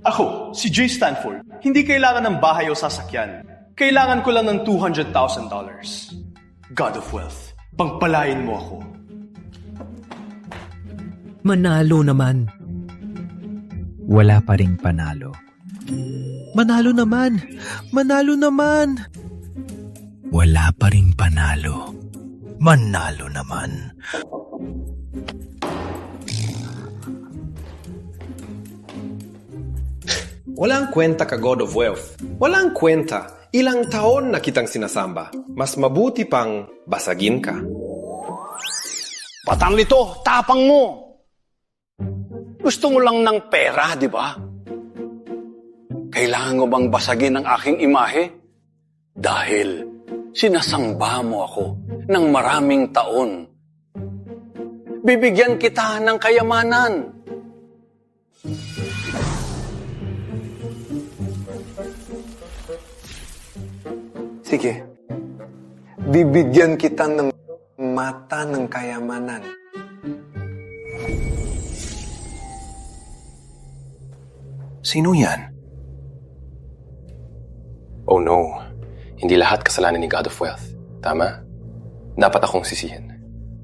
Ako, si Jay Stanford, hindi kailangan ng bahay o sasakyan. Kailangan ko lang ng $200,000. God of Wealth, pagpalain mo ako. Manalo naman. Wala pa ring panalo. Manalo naman. Manalo naman. Wala pa ring panalo. Manalo naman. Walang kwenta ka, God of Wealth. Walang kwenta. Ilang taon na kitang sinasamba. Mas mabuti pang basagin ka. Patang nito, tapang mo. Gusto mo lang ng pera, di ba? Kailangan ko bang basagin ang aking imahe? Dahil sinasamba mo ako ng maraming taon. Bibigyan kita ng kayamanan. Sige. Bibigyan kita ng mata ng kayamanan. Sino yan? Oh no. Hindi lahat kasalanan ni God of Wealth. Tama? Dapat akong sisihin.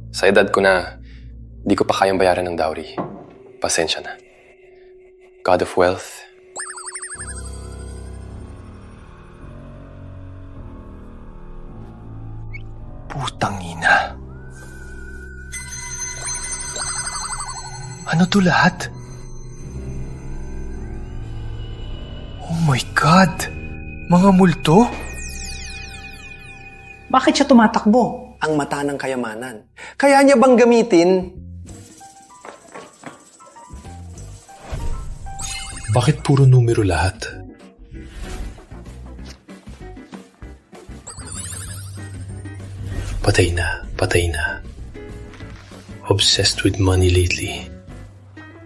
Sa edad ko na, di ko pa kayang bayaran ng dowry. Pasensya na. God of Wealth, Putang ina. Ano to lahat? Oh my God! Mga multo? Bakit siya tumatakbo? Ang mata ng kayamanan. Kaya niya bang gamitin? Bakit puro numero lahat? Patay na, patay na. Obsessed with money lately.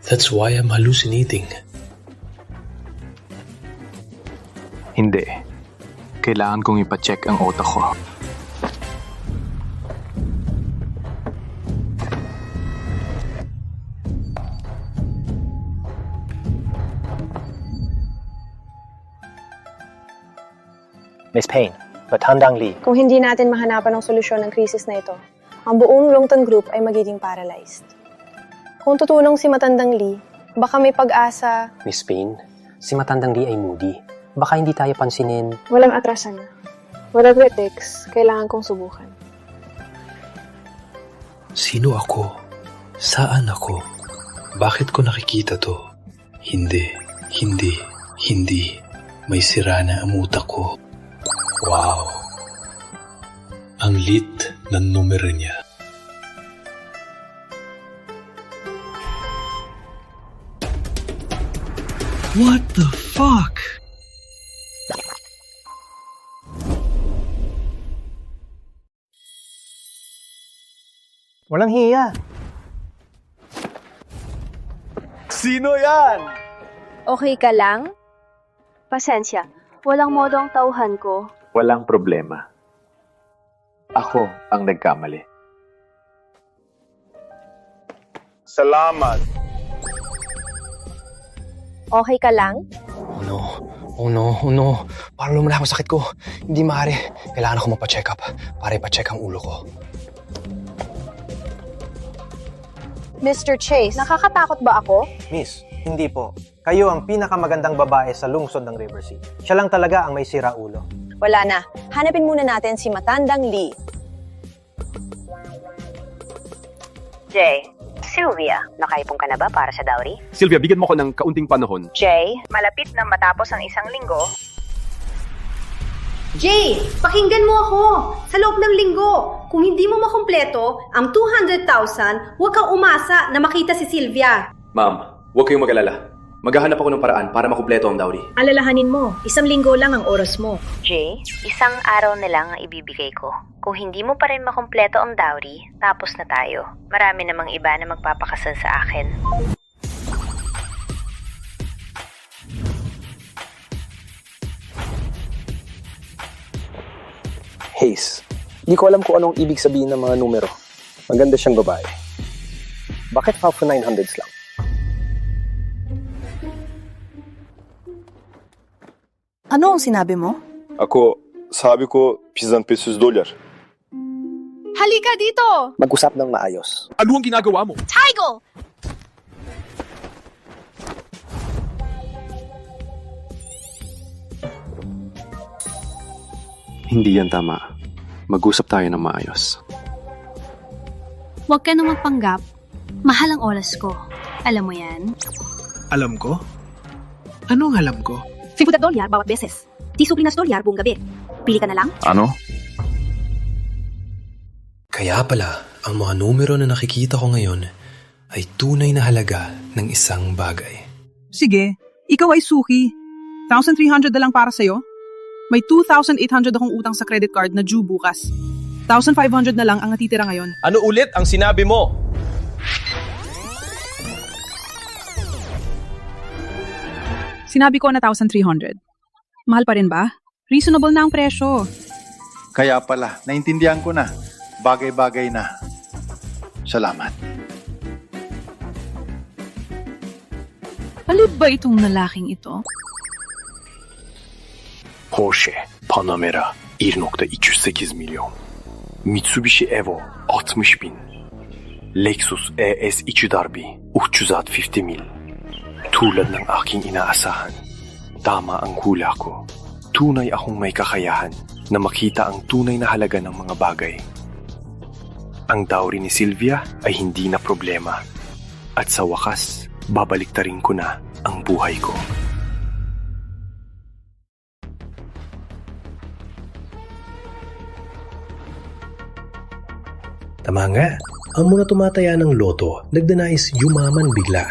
That's why I'm hallucinating. Hindi. Kailangan kong ipacheck ang utak ko. Miss Payne, Matandang Lee. Kung hindi natin mahanapan ng solusyon ng krisis na ito, ang buong Longtan Group ay magiging paralyzed. Kung tutulong si Matandang Lee, baka may pag-asa. Miss Payne, si Matandang Lee ay moody. Baka hindi tayo pansinin. Walang atrasan na. Whatever it takes, kailangan kong subukan. Sino ako? Saan ako? Bakit ko nakikita to? Hindi. May sira na ang utak ko. Wow. Ang lit ng numero niya. What the fuck? Walang hiya. Sino yan? Okay ka lang? Pasensya, walang modo ang tauhan ko. Walang problema. Ako ang nagkamali. Salamat. Okay ka lang? Oh no. Parang lumala ang sakit ko. Hindi maaari. Kailangan ako mapacheck up para ipacheck ang ulo ko. Mr. Chase, nakakatakot ba ako? Miss, hindi po. Kayo ang pinakamagandang babae sa lungsod ng River Sea. Siya lang talaga ang may sira ulo. Wala na. Hanapin muna natin si Matandang Lee. Jay, Sylvia, nakaipon ka na ba para sa dowry? Sylvia, bigyan mo ko ng kaunting panahon. Jay, malapit na matapos ang isang linggo. Jay, pakinggan mo ako. Sa loob ng linggo, kung hindi mo makumpleto ang 200,000, huwag kang umasa na makita si Sylvia. Ma'am, huwag kayong mag-alala. Maghahanap ako ng paraan para makumpleto ang dowry. Alalahanin mo, 1 linggo lang ang oras mo. Jay, 1 araw na lang ang ibibigay ko. Kung hindi mo pa rin makumpleto ang dowry, tapos na tayo. Marami namang iba na magpapakasal sa akin. Hayes, di ko alam kung anong ibig sabihin ng mga numero. Maganda siyang babae. Bakit half 900s lang? Ano ang sinabi mo? Ako, sabi ko, $500 dolyar. Halika dito! Mag-usap ng maayos. Ano ang ginagawa mo? Tigo! Hindi yan tama. Mag-usap tayo ng maayos. Huwag ka na magpanggap. Mahal ang oras ko. Alam mo yan? Alam ko? Anong alam ko? $50 bawat beses. $10 dolyar buong gabi. Pili ka na lang? Ano? Kaya pala, ang mga numero na nakikita ko ngayon ay tunay na halaga ng isang bagay. Sige, ikaw ay suki. 1,300 na lang para sa'yo. May 2,800 akong utang sa credit card na due bukas. 1,500 na lang ang natitira ngayon. Ano ulit ang sinabi mo? Sinabi ko na 1,300. Mahal pa rin ba? Reasonable na ang presyo. Kaya pala, naintindihan ko na. Bagay-bagay na. Salamat. Alib ba itong lalaking ito? Porsche Panamera 1.208 milyon. Mitsubishi Evo 60 bin. Lexus ES 2 darbi 350 mil. Tulad ng aking inaasahan, tama ang hula ko. Tunay akong may kakayahan na makita ang tunay na halaga ng mga bagay. Ang dowry ni Sylvia ay hindi na problema. At sa wakas, babaliktarin ko na ang buhay ko. Tama nga, ang mga tumataya ng loto nagdanais yumaman bigla.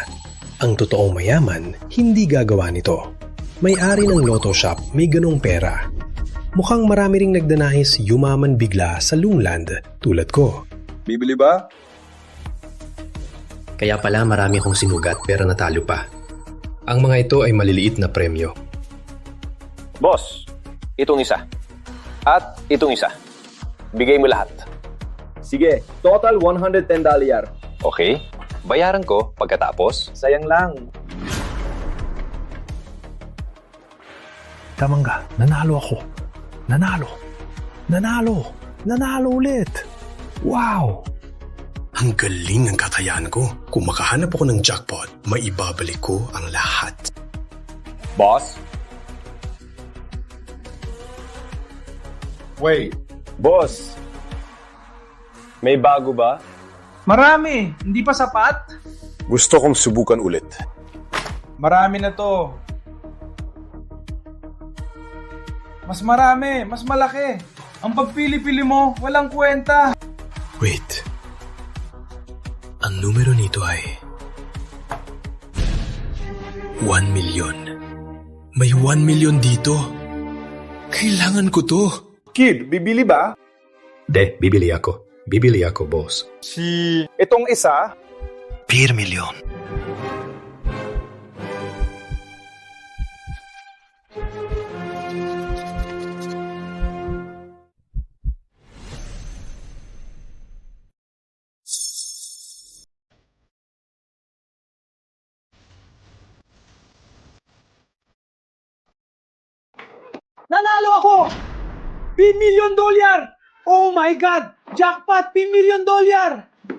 Ang totoong mayaman, hindi gagawa nito. May-ari ng loto shop may ganong pera. Mukhang marami ring nagdanais yumaman bigla sa Lungland tulad ko. Bibili ba? Kaya pala marami akong sinugat pero natalo pa. Ang mga ito ay maliliit na premyo. Boss, itong isa. At itong isa. Bigay mo lahat. Sige, total $110. Okay, bayaran ko pagkatapos. Sayang lang. Tamangga, nanalo ako. Nanalo ulit. Wow! Ang galing ng kakayahan ko. Kung makahanap ako ng jackpot, maibabalik ko ang lahat. Boss? Wait. Boss? May bago ba? Marami. Hindi pa sapat? Gusto kong subukan ulit. Marami na to. Mas marami. Mas malaki. Ang pagpili-pili mo, walang kwenta. Wait. Ang numero nito ay 1 million. May 1 million dito. Kailangan ko to. Kid, bibili ba? Bibili ako. Bibili ako, boss. Itong isa? Per million. Nanalo ako! $10 million! Oh my God! Jackpot! $10 million!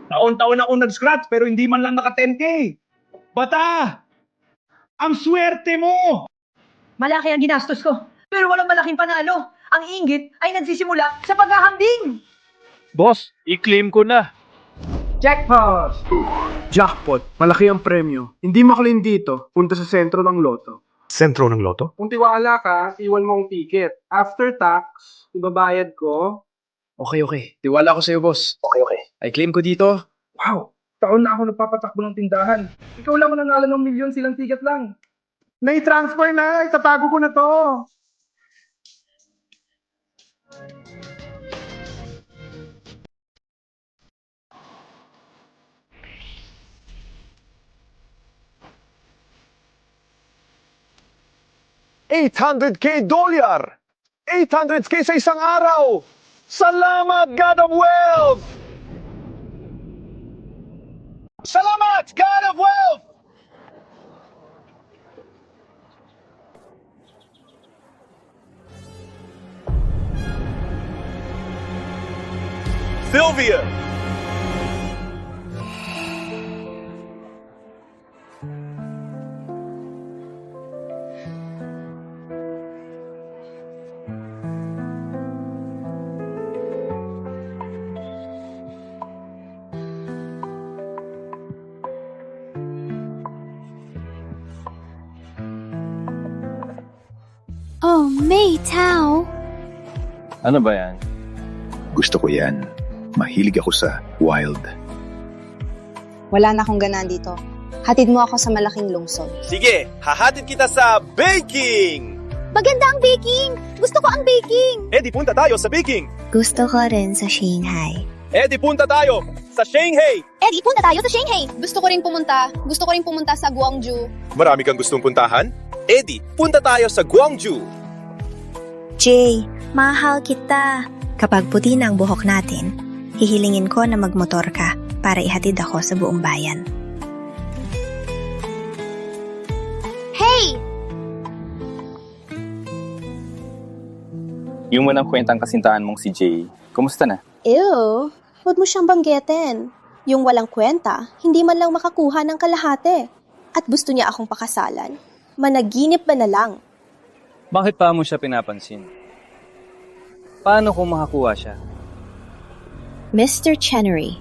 Taon-taon akong nag-scratch pero hindi man lang naka 10K. Bata! Ang swerte mo! Malaki ang ginastos ko, pero walang malaking panalo. Ang inggit ay nagsisimula sa paghahambing. Boss, i-claim ko na. Jackpot! Jackpot, malaki ang premyo. Hindi makalin dito, punta sa sentro ng loto. Sentro ng loto? Kung tiwala ka, iwan mo ang ticket. After tax, ibabayad ko. Okay. Tiwala ko sa'yo, boss. Okay. I claim ko dito. Wow! Taon na ako nagpapatakbo ng tindahan. Ikaw lang ang nanalo ng milyon, silang ticket lang. Nai-transfer na! Itatago ko na to! $800K! $800K sa isang araw! Salamat, God of Wealth! Salamat, God of Wealth! Sylvia! Oh, May Tao. Ano ba yan? Gusto ko yan. Mahilig ako sa wild. Wala na akong ganaan dito. Hatid mo ako sa malaking lungsod. Sige, hahatid kita sa baking! Maganda ang baking! Gusto ko ang baking! Di punta tayo sa baking! Gusto ko rin sa Shanghai. Di punta tayo sa Shanghai! Di punta tayo sa Shanghai! Gusto ko rin pumunta sa Guangzhou. Marami kang gustong puntahan? Di punta tayo sa Guangzhou! Jay, mahal kita. Kapag puti na ang buhok natin, hihilingin ko na magmotor ka para ihatid ako sa buong bayan. Hey! Yung walang kwentang kasintahan mong si Jay, kumusta na? Ew, huwag mo siyang banggitin. Yung walang kwenta, hindi man lang makakuha ng kalahati. At gusto niya akong pakasalan. Managinip ba na lang? Bakit pa mo siya pinapansin? Paano kung makakuha siya? Mr. Chenery,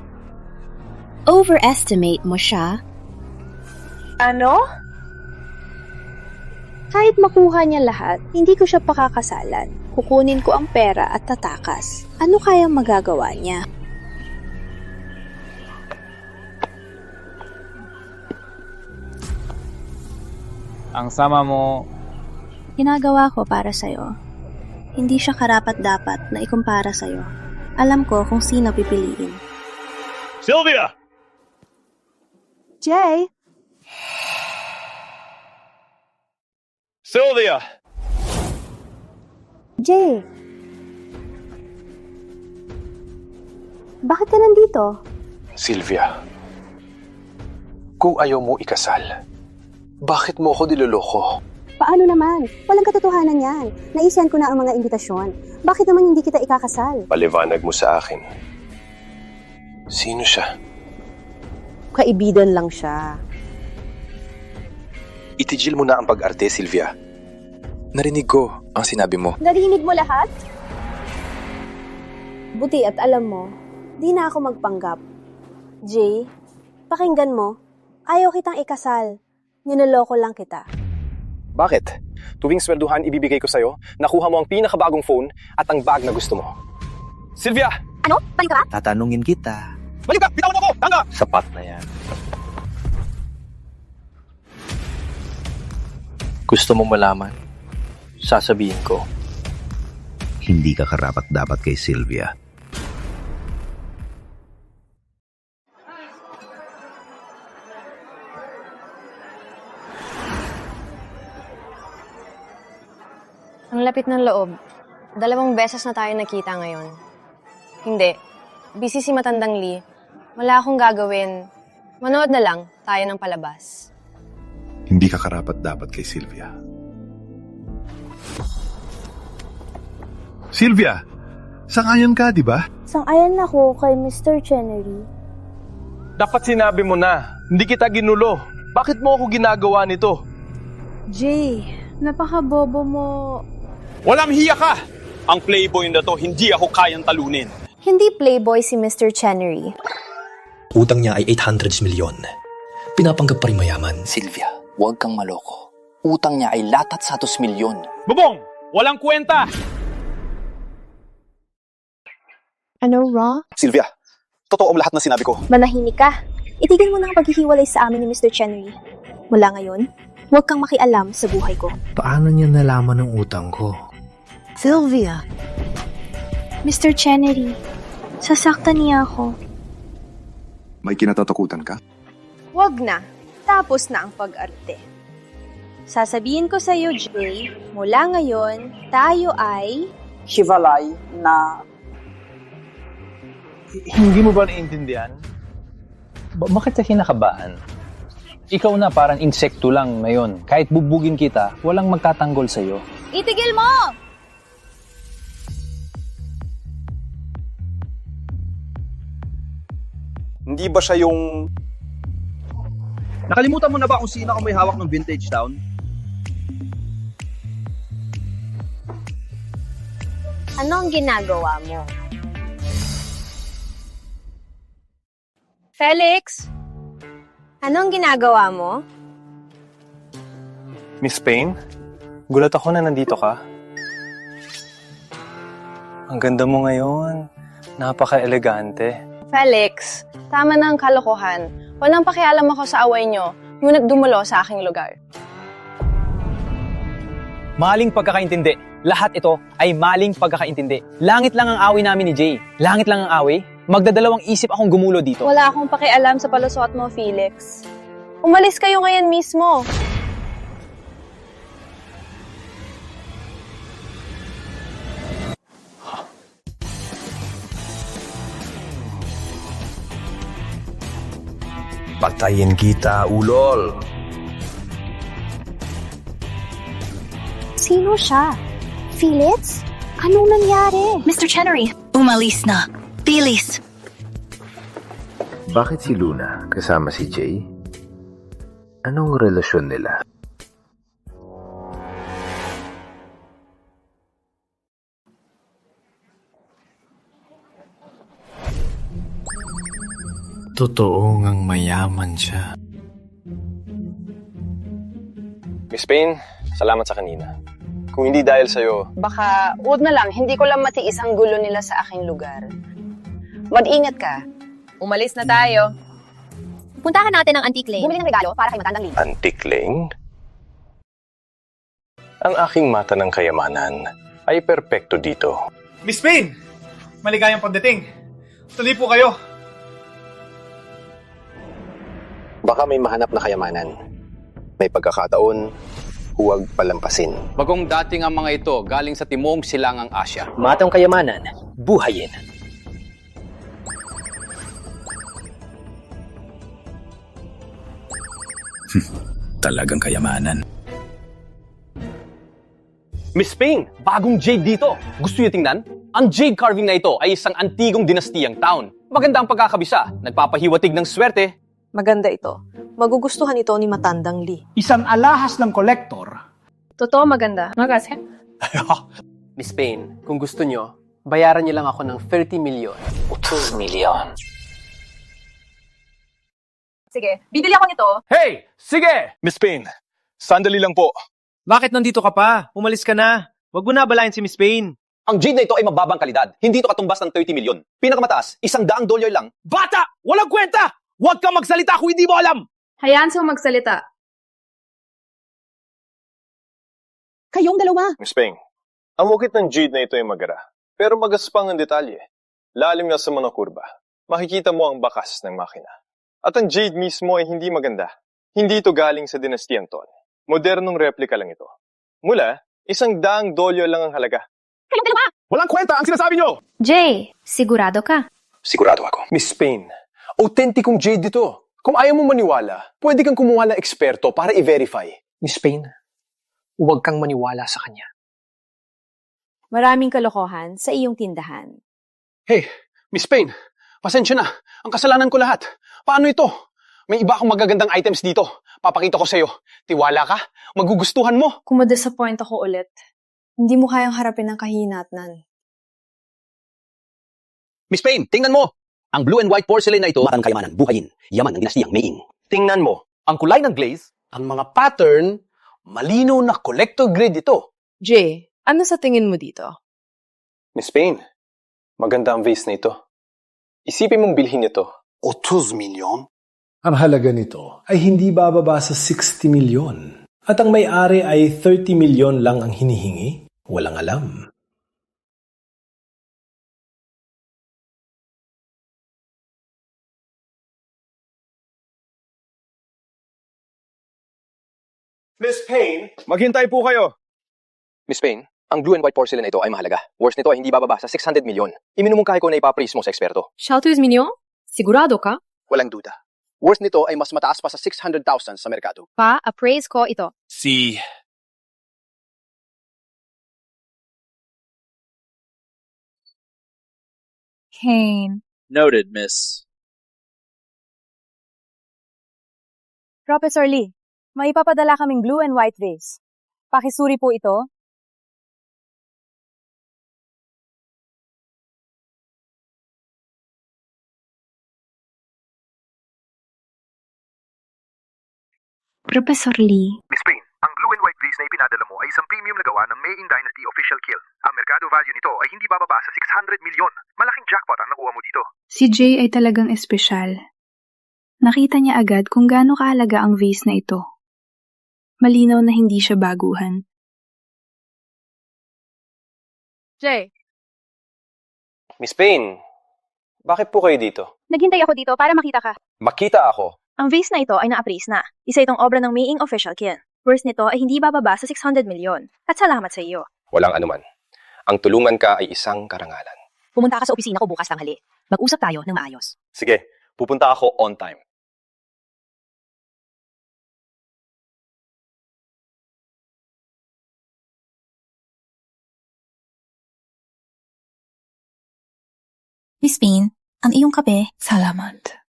overestimate mo siya? Ano? Kahit makuha niya lahat, hindi ko siya pakakasalan. Kukunin ko ang pera at tatakas. Ano kayang magagawa niya? Ang sama mo... Ginagawa ko para sa'yo. Hindi siya karapat-dapat na ikumpara sa'yo. Alam ko kung sino pipiliin. Sylvia! Jay? Sylvia! Jay? Bakit ka nandito? Sylvia, kung ayaw mo ikasal, bakit mo ako niloloko? Paano naman? Walang katotohanan yan. Naisiyan ko na ang mga imbitasyon. Bakit naman hindi kita ikakasal? Paliwanag mo sa akin. Sino siya? Kaibigan lang siya. Itigil mo na ang pag-arte, Sylvia. Narinig ko ang sinabi mo. Narinig mo lahat? Buti at alam mo, di na ako magpanggap. Jay, pakinggan mo. Ayaw kitang ikasal. Ninoloko lang kita. Bakit? Tuwing swelduhan ibibigay ko sa'yo, nakuha mo ang pinakabagong phone at ang bag na gusto mo. Sylvia! Ano? Balik ka ba? Tatanungin kita. Balik ka! Bitawan mo ako! Tanga! Sapat na yan. Gusto mo malaman? Sasabihin ko. Hindi ka karapat-dapat kay Sylvia. Ang lapit ng loob. 2 beses na tayo nakita ngayon. Hindi. Busy si Matandang Lee. Wala akong gagawin. Manood na lang tayo ng palabas. Hindi ka karapat-dapat kay Sylvia. Sylvia! Sangayon ka, di ba? Sang-ayan ako kay Mr. Chenery. Dapat sinabi mo na. Hindi kita ginulo. Bakit mo ako ginagawa nito? Jay, napaka-bobo mo. Walang hiya ka! Ang playboy na to, hindi ako kayang talunin. Hindi playboy si Mr. Chenery. Utang niya ay 800 milyon. Pinapanggap pa rin mayaman. Sylvia, huwag kang maloko. Utang niya ay latat 100 milyon. Bubong! Walang kwenta! Ano, Raw? Sylvia, totoo ang lahat ng sinabi ko. Manahimik ka. Itigil mo na ang paghihiwalay sa amin ni Mr. Chenery. Mula ngayon, huwag kang makialam sa buhay ko. Paano niya nalaman ng utang ko? Sylvia! Mr. Chenery, sasaktan niya ako. May kinatatakutan ka? Huwag na. Tapos na ang pag-arte. Sasabihin ko sa'yo, Jay, mula ngayon, tayo ay... Hiwalay na... Hindi mo ba naiintindihan? Bakit ka kinakabahan? Ikaw na parang insekto lang ngayon. Kahit bubugin kita, walang magtatanggol sa'yo. Itigil mo! Hindi ba siya yung... Nakalimutan mo na ba kung sino ang may hawak ng Vintage Town? Ano ang ginagawa mo? Felix? Ano ang ginagawa mo? Miss Payne, gulat ako na nandito ka. Ang ganda mo ngayon. Napaka-elegante. Felix, tama na ang kalokohan. Walang pakialam ako sa away nyo. Ngunit dumulo sa aking lugar. Maling pagkakaintindi. Lahat ito ay maling pagkakaintindi. Langit lang ang away namin ni Jay. Langit lang ang away. Magdadalawang isip akong gumulo dito. Wala akong pakialam sa palusot mo, Felix. Umalis kayo ngayon mismo. Patayin kita, ulol. Sino siya? Felix? Anong nangyari? Mr. Chenery, umalis na. Bilis! Bakit si Luna kasama si Jay? Anong relasyon nila? Totoo ngang mayaman siya. Miss Payne, salamat sa kanina. Kung hindi dahil sa'yo, Baka, uod na lang, hindi ko lang matiis ang gulo nila sa aking lugar. Mag-ingat ka. Umalis na tayo. Puntahan natin ang Antique Lane. Bumili ng regalo para kay matandang Lee. Antique Lane? Ang aking mata ng kayamanan ay perpekto dito. Miss Payne! Maligayang pagdating. Tuloy po kayo. Baka may mahanap na kayamanan. May pagkakataon, huwag palampasin. Bagong dating ang mga ito galing sa Timog Silangang Asya. Matang kayamanan, buhayin. Talagang kayamanan. Miss Payne, bagong jade dito. Gusto niyo tingnan? Ang jade carving na ito ay isang antigong dinastiyang town. Maganda ang pagkakabisa. Nagpapahiwatig ng swerte. Maganda ito. Magugustuhan ito ni Matandang Lee. Isang alahas ng kolektor. Totoo maganda. Magkasi? Miss Payne, kung gusto nyo, bayaran niyo lang ako ng 30 milyon. 30 milyon. Sige, bibili ako nito. Hey! Sige! Miss Payne, sandali lang po. Bakit nandito ka pa? Umalis ka na. Huwag mo na abalayan si Miss Payne. Ang jade na ito ay mababang kalidad. Hindi ito katumbas ng 30 milyon. Pinakamataas, $100 lang. Bata! Walang kwenta! Huwag kang magsalita kung hindi mo alam! Hayaan siyang magsalita. Kayong dalawa. Miss Payne, ang mukit ng jade na ito ay magara. Pero magaspang ang detalye. Lalim na sa mga kurba. Makikita mo ang bakas ng makina. At ang jade mismo ay hindi maganda. Hindi ito galing sa dinastiyang Ton. Modernong replika lang ito. Mula, $100 lang ang halaga. Kayong dalawa. Walang kwenta ang sinasabi nyo! Jay, sigurado ka? Sigurado ako. Miss Payne, authenticong jade dito. Kung ayaw mo maniwala, pwede kang kumuha ng eksperto para i-verify. Miss Payne, huwag kang maniwala sa kanya. Maraming kalokohan sa iyong tindahan. Hey, Miss Payne, pasensya na. Ang kasalanan ko lahat. Paano ito? May iba akong magagandang items dito. Papakita ko sa'yo. Tiwala ka? Magugustuhan mo. Kung ma-disappoint ako ulit, hindi mo kayang harapin ang kahinatnan. Miss Payne, tingnan mo! Ang blue and white porcelain na ito, matang kayamanan, buhayin, yaman ng dinastiyang Mei-ing. Tingnan mo, ang kulay ng glaze, ang mga pattern, malinaw na collector grade ito. Jay, ano sa tingin mo dito? Miss Payne, maganda ang vase na ito. Isipin mong bilhin ito. 30 milyon? Ang halaga nito ay hindi bababa sa 60 milyon. At ang may-ari ay 30 milyon lang ang hinihingi? Walang alam. Miss Payne, maghintay po kayo. Miss Payne, ang blue and white porcelain na ito ay mahalaga. Worth nito ay hindi bababa sa 600 milyon. Iminumungkahi ko na ipapris mo sa eksperto. Shaltus Minyo? Sigurado ka? Walang duda. Worth nito ay mas mataas pa sa 600,000 sa merkado. Pa-appraise ko ito. Si... Kane. Noted, miss. Professor Lee, may ipapadala kaming blue and white vase. Pakisuri po ito. Professor Lee, Miss Payne, ang blue and white vase na ipinadala mo ay isang premium na gawa ng Mei Dynasty official kill. Ang merkado value nito ay hindi bababa sa 600 milyon. Malaking jackpot ang nakuha mo dito. Si Jay ay talagang espesyal. Nakita niya agad kung gaano kahalaga ang vase na ito. Malinaw na hindi siya baguhan. Jay, Miss Payne, bakit po kayo dito? naghintay ako dito para makita ka. Makita ako. Ang vase na ito ay na-appraise na. Isa itong obra ng Mei official kill. Worth nito ay hindi bababa sa 600 milyon. At salamat sa iyo. Walang anuman. Ang tulungan ka ay isang karangalan. Pumunta ka sa opisina ko bukas tanghali. Mag-usap tayo ng maayos. Sige, pupunta ako on time. Miss Payne, ang iyong kape. Salamat.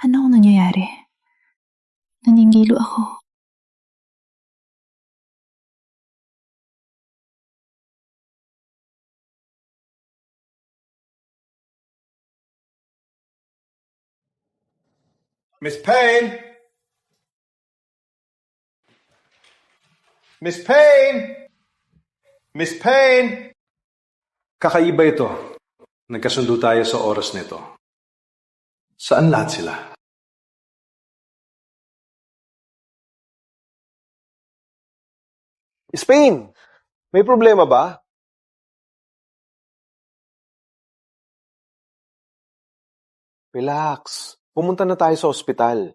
Ano ang nangyayari? Naningilo ako. Miss Payne! Miss Payne! Miss Payne! Kakaiba ito. Nagkasundo tayo sa oras nito. Saan lahat sila? Spain, may problema ba? Relax. Pumunta na tayo sa ospital.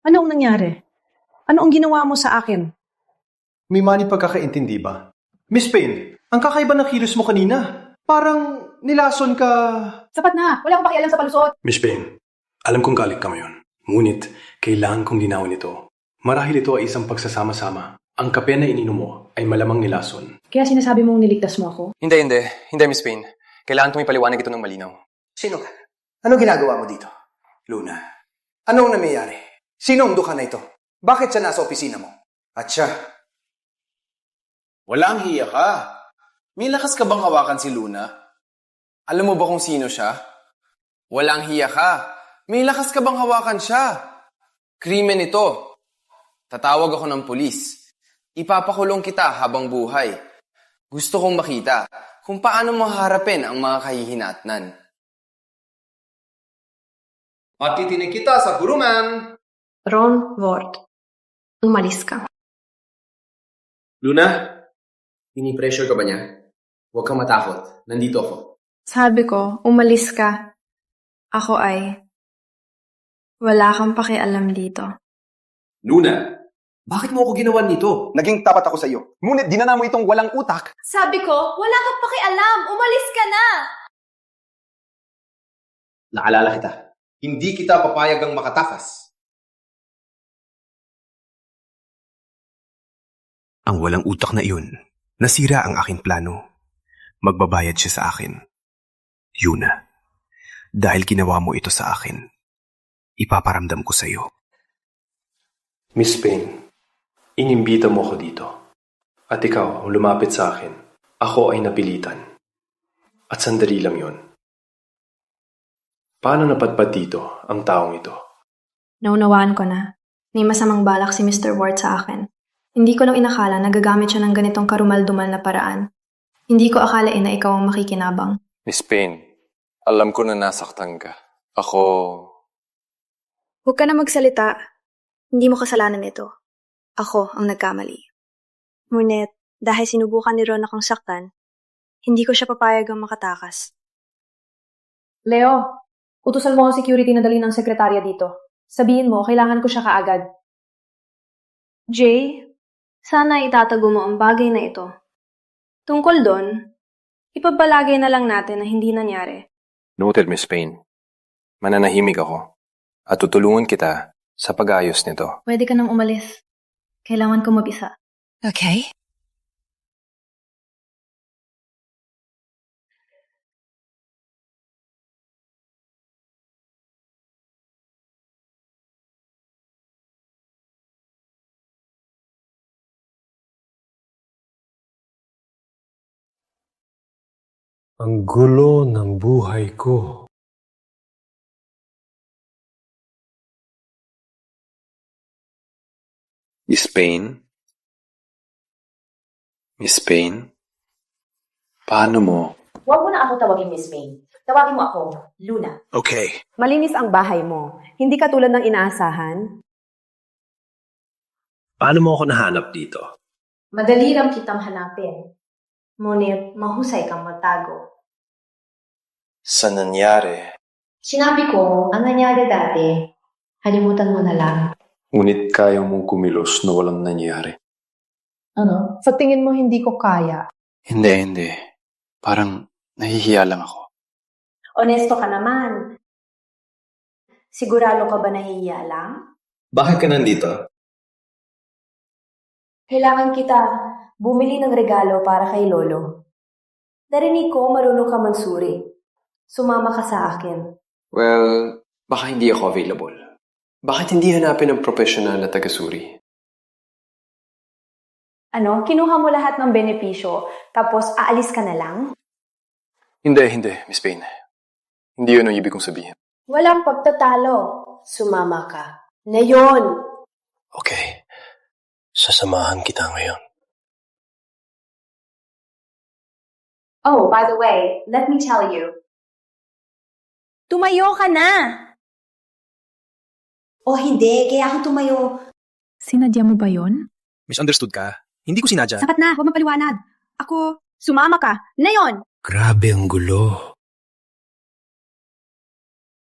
Ano ang nangyari? Ano ang ginawa mo sa akin? May mani pagkakaintindi ba? Miss Payne, ang kakaiba ng kilos mo kanina. Parang nilason ka... Sapat na! Wala akong pakialam sa palusot! Miss Payne, alam kong galit ka ngayon. Ngunit, kailangan kong linawin ito. Marahil ito ay isang pagsasama-sama. Ang kape na ininom mo ay malamang nilason. Kaya sinasabi mong niligtas mo ako? Hindi, Miss Payne. Kailangan kong ipaliwanag ito ng malinaw. Sino ka? Ano ginagawa mo dito? Luna, anong nangyayari? Sino ang duka na ito? Bakit siya nasa opisina mo? At siya? Walang hiya ka. May lakas ka bang hawakan si Luna? Alam mo ba kung sino siya? Walang hiya ka. May lakas ka bang hawakan siya? Krimen ito. Tatawag ako ng pulis. Ipapakulong kita habang buhay. Gusto kong makita kung paano mo harapin ang mga kahihinatnan. Matitinig kita sa guruman. Ron Ward, umalis ka. Luna, pinipressure ka ba niya? Huwag kang matakot. Nandito ako. Sabi ko, umalis ka. Ako ay... wala kang pakialam dito. Luna, bakit mo ako ginawan nito? Naging tapat ako sa iyo. Ngunit dinana mo itong walang utak. Sabi ko, wala kang pakialam. Umalis ka na! Naalala kita. Hindi kita papayagang makatakas. Ang walang utak na iyon, nasira ang aking plano. Magbabayad siya sa akin. Yuna, dahil ginawa mo ito sa akin, ipaparamdam ko sa iyo. Miss Payne, inimbita mo ako dito. At ikaw ang lumapit sa akin. Ako ay napilitan. At sandali lang yon. Paano napadpad dito ang taong ito? Naunawaan ko na. May masamang balak si Mr. Ward sa akin. Hindi ko lang inakala na gagamit siya ng ganitong karumal-dumal na paraan. Hindi ko akalain na ikaw ang makikinabang. Miss Payne, alam ko na nasaktan ka. Ako... Huwag ka na magsalita. Hindi mo kasalanan ito. Ako ang nagkamali. Ngunit, dahil sinubukan ni Ron akong saktan, hindi ko siya papayagang makatakas. Leo, utusan mo ang security na dali ng sekretarya dito. Sabihin mo, kailangan ko siya kaagad. Jay, sana itatago mo ang bagay na ito. Tungkol doon, ipabalagay na lang natin na hindi nangyari. Noted, Miss Payne. Mananahimik ako. At tutulungan kita sa pag-ayos nito. Pwede ka nang umalis. Kailangan ko mag-isa. Okay. Ang gulo ng buhay ko. Miss Payne? Miss Payne? Paano mo? Huwag mo na ako tawagin Miss Payne. Tawagin mo ako, Luna. Okay. Malinis ang bahay mo. Hindi katulad ng inaasahan. Paano mo ako nahanap dito? Madali lang kitang hanapin. Ngunit mahusay kang magtago. Sa nangyari. Sinabi ko, ang nangyari dati, kalimutan mo na lang. Ngunit kaya mong kumilos na walang nangyari. Ano? Sa tingin mo hindi ko kaya? Hindi. Parang nahihiya lang ako. Honesto ka naman. Sigurado ka ba nahihiya lang? Bakit ka nandito? Kailangan kita bumili ng regalo para kay Lolo. Narinig ko marunong ka mansuri. Sumama ka sa akin. Well, baka hindi ako available. Bakit hindi hanapin ng professional na tagasuri? Ano? Kinuha mo lahat ng benepisyo, tapos aalis ka na lang? Hindi, Miss Payne. Hindi yun ang ibig kong sabihin. Walang pagtatalo. Sumama ka. Ngayon! Okay. Sasamahan kita ngayon. Oh, by the way, let me tell you. Tumayo ka na! O hindi, kaya ako tumayo. Sinadya mo ba yon? Misunderstood ka? Hindi ko sinadya. Sapat na, huwag mapaliwanag. Ako, sumama ka. Ngayon! Grabe ang gulo.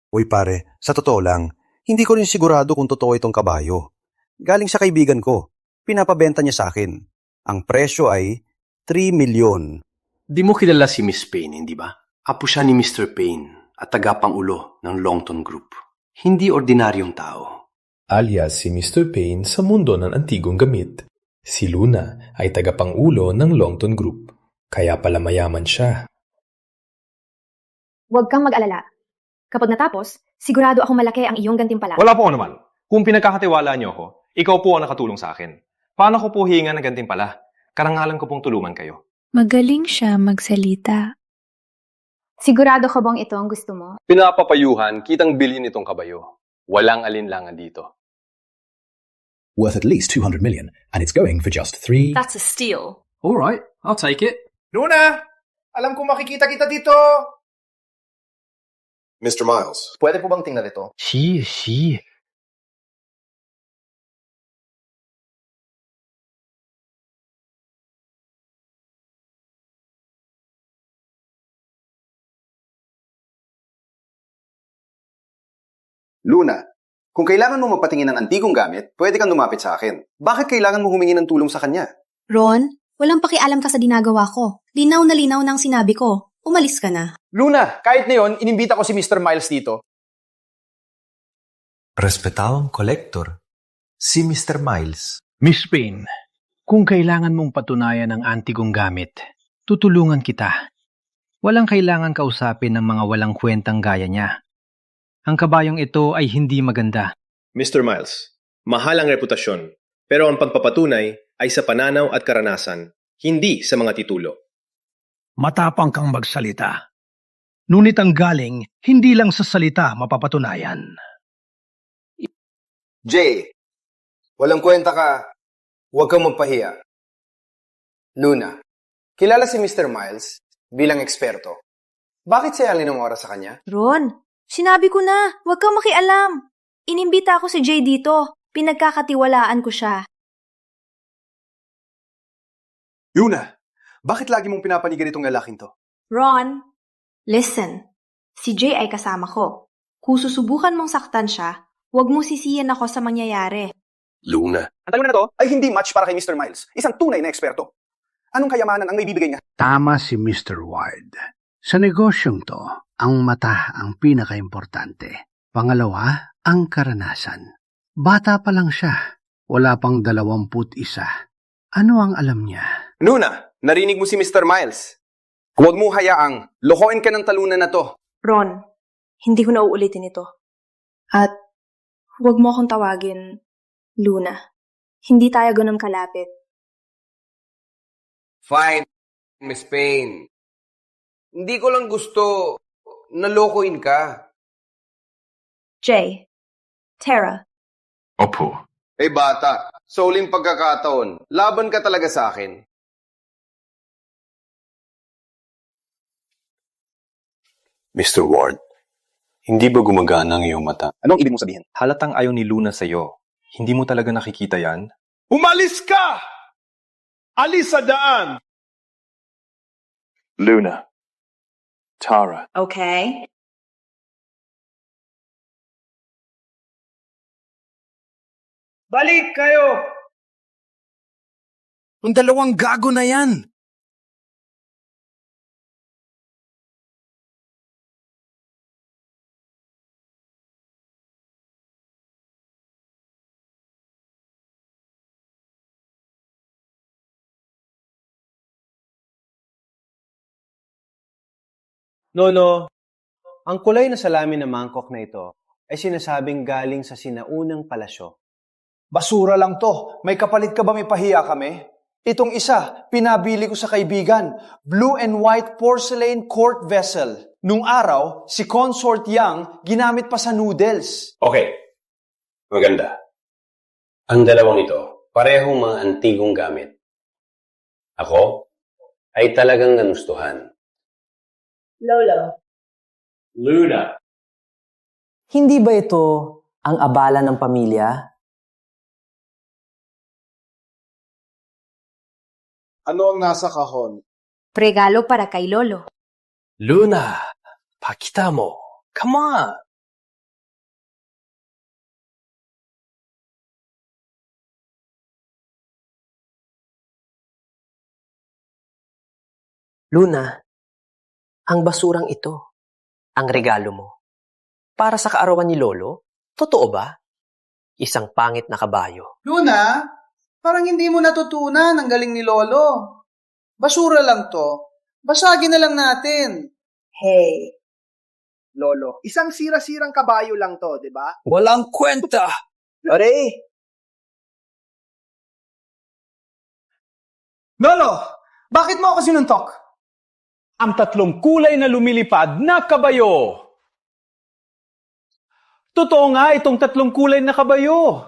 Uy pare, sa totoo lang, hindi ko rin sigurado kung totoo itong kabayo. Galing sa kaibigan ko. Pinapabenta niya sa akin. Ang presyo ay 3 milyon. Di mo kilala si Miss Payne, hindi ba? Apo siya ni Mr. Payne at tagapangulo ng Longton Group. Hindi ordinaryong tao. Alias si Mr. Payne sa mundo ng antigong gamit. Si Luna ay tagapangulo ng Longton Group. Kaya pala mayaman siya. Huwag kang mag-alala. Kapag natapos, sigurado akong malaki ang iyong gantimpala. Wala po naman. Kung pinagkakatiwalaan niyo ako, ikaw po ang nakatulong sa akin. Paano ko po hihinga ng gantimpala? Karangalan ko pong tulungan kayo. Magaling siya magsalita. Sigurado ka bang ito ang gusto mo? Pinapapayuhan, kitang bilhin itong kabayo. Walang alinlangan dito. Worth at least 200 million, and it's going for just 3. That's a steal. All right, I'll take it. Luna! Alam ko makikita kita dito! Mr. Miles. Pwede po bang tingnan ito? Si. Luna, kung kailangan mo magpatingin ng antigong gamit, pwede kang lumapit sa akin. Bakit kailangan mo humingi ng tulong sa kanya? Ron, walang pakialam ka sa dinagawa ko. Linaw na linaw nang sinabi ko. Umalis ka na. Luna, kahit na yun, inimbita ko si Mr. Miles dito. Respetawang kolektor, si Mr. Miles. Miss Payne, kung kailangan mong patunayan ang antigong gamit, tutulungan kita. Walang kailangan kausapin ng mga walang kwentang gaya niya. Ang kabayong ito ay hindi maganda. Mr. Miles, mahal ang reputasyon, pero ang pagpapatunay ay sa pananaw at karanasan, hindi sa mga titulo. Matapang kang magsalita. Ngunit ang galing, hindi lang sa salita mapapatunayan. Jay, walang kwenta ka. Huwag kang magpahiya. Luna, kilala si Mr. Miles bilang eksperto. Bakit sayangin ang oras sa kanya? Ron, sinabi ko na, huwag kang makialam. Inimbita ako si Jay dito. Pinagkakatiwalaan ko siya. Luna, bakit lagi mong pinapanigan itong lalaking to? Ron, listen. Si Jay ay kasama ko. Kung susubukan mong saktan siya, huwag mong sisiyan ako sa mangyayari. Luna. Ang talon na to ay hindi match para kay Mr. Miles, isang tunay na eksperto. Anong kayamanan ang may bibigay niya? Tama si Mr. Ward. Sa negosyong to, ang mata ang pinakaimportante. Pangalawa, ang karanasan. Bata pa lang siya. Wala pang 21. Ano ang alam niya? Luna, narinig mo si Mr. Miles. Huwag mo hayaang lokohin ka ng talunan na to. Ron, hindi ko na uulitin ito. At huwag mo akong tawagin Luna. Hindi tayo ganun kalapit. Fine, Miss Payne. Hindi ko lang gusto na lokohin ka. Jay, Tara. Opo. Bata, sa uling pagkakataon, laban ka talaga sa akin. Mr. Ward, hindi ba gumagana ang iyong mata? Anong ibig mong sabihin? Halatang ayaw ni Luna sa'yo. Hindi mo talaga nakikita yan? Umalis ka! Alis sa daan! Luna. Tara. Okay. Balik kayo! Ang dalawang gago na yan! Lolo, ang kulay na salamin na mangkok na ito ay sinasabing galing sa sinaunang palasyo. Basura lang to. May kapalit ka ba may pahiya kami? Itong isa, pinabili ko sa kaibigan. Blue and white porcelain court vessel. Nung araw, si Consort Yang ginamit pa sa noodles. Okay. Maganda. Ang dalawang ito, parehong mga antigong gamit. Ako ay talagang nagustuhan. Lolo. Luna. Hindi ba ito ang abala ng pamilya? Ano ang nasa kahon? Regalo para kay Lolo. Luna, pakita mo. Come on. Luna, ang basurang ito, ang regalo mo. Para sa kaarawan ni Lolo? Totoo ba? Isang pangit na kabayo. Luna, parang hindi mo natutunan ang galing ni Lolo. Basura lang to. Basagin na lang natin. Hey, Lolo, isang sira-sirang kabayo lang to, di ba? Walang kwenta! Ore! Lolo, bakit mo ako sinuntok? Ang tatlong kulay na lumilipad na kabayo. Totoo nga itong tatlong kulay na kabayo.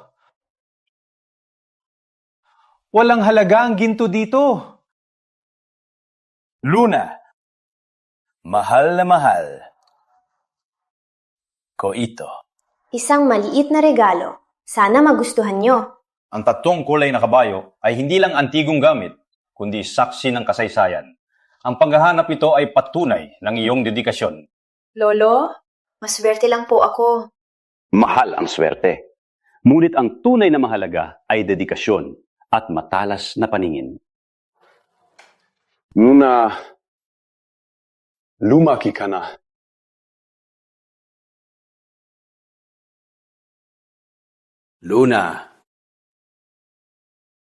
Walang halaga ang ginto dito. Luna, mahal na mahal ko ito. Isang maliit na regalo. Sana magustuhan nyo. Ang tatlong kulay na kabayo ay hindi lang antigong gamit, kundi saksi ng kasaysayan. Ang paghahanap ito ay patunay ng iyong dedikasyon. Lolo, maswerte lang po ako. Mahal ang swerte. Ngunit ang tunay na mahalaga ay dedikasyon at matalas na paningin. Luna, lumaki ka na. Luna,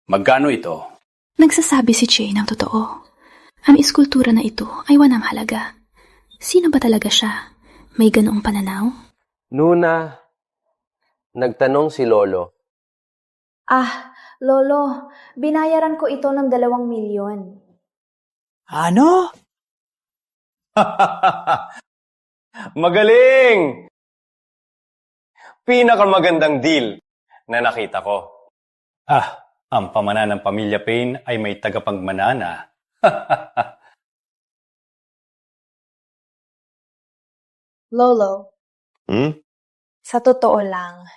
magkano ito? Nagsasabi si Jay ng totoo. Ang iskultura na ito ay walang halaga. Sino ba talaga siya? May ganoong pananaw? Luna, nagtanong si Lolo. Ah, Lolo, binayaran ko ito ng 2 milyon. Ano? Magaling! Pinakamagandang deal na nakita ko. Ang pamana ng pamilya Payne ay may tagapagmanana. Lolo, sa totoo lang,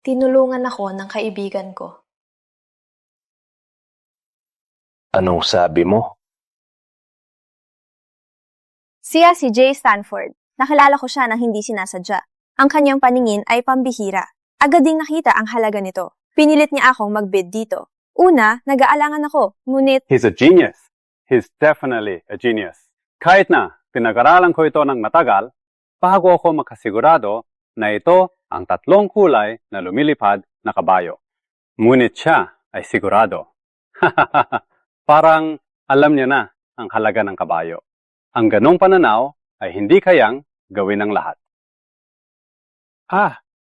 tinulungan ako ng kaibigan ko. Anong sabi mo? Siya si Jay Stanford. Nakilala ko siya nang hindi sinasadya. Ang kanyang paningin ay pambihira. Agad ding nakita ang halaga nito. Pinilit niya akong mag-bid dito. Una, nag-aalangan ako, ngunit He's a genius. He's definitely a genius. Kahit na pinag-aralan ko ito ng matagal, bago ako makasigurado na ito ang 3 kulay na lumilipad na kabayo. Ngunit siya ay sigurado. Parang alam niya na ang halaga ng kabayo. Ang ganong pananaw ay hindi kayang gawin ng lahat.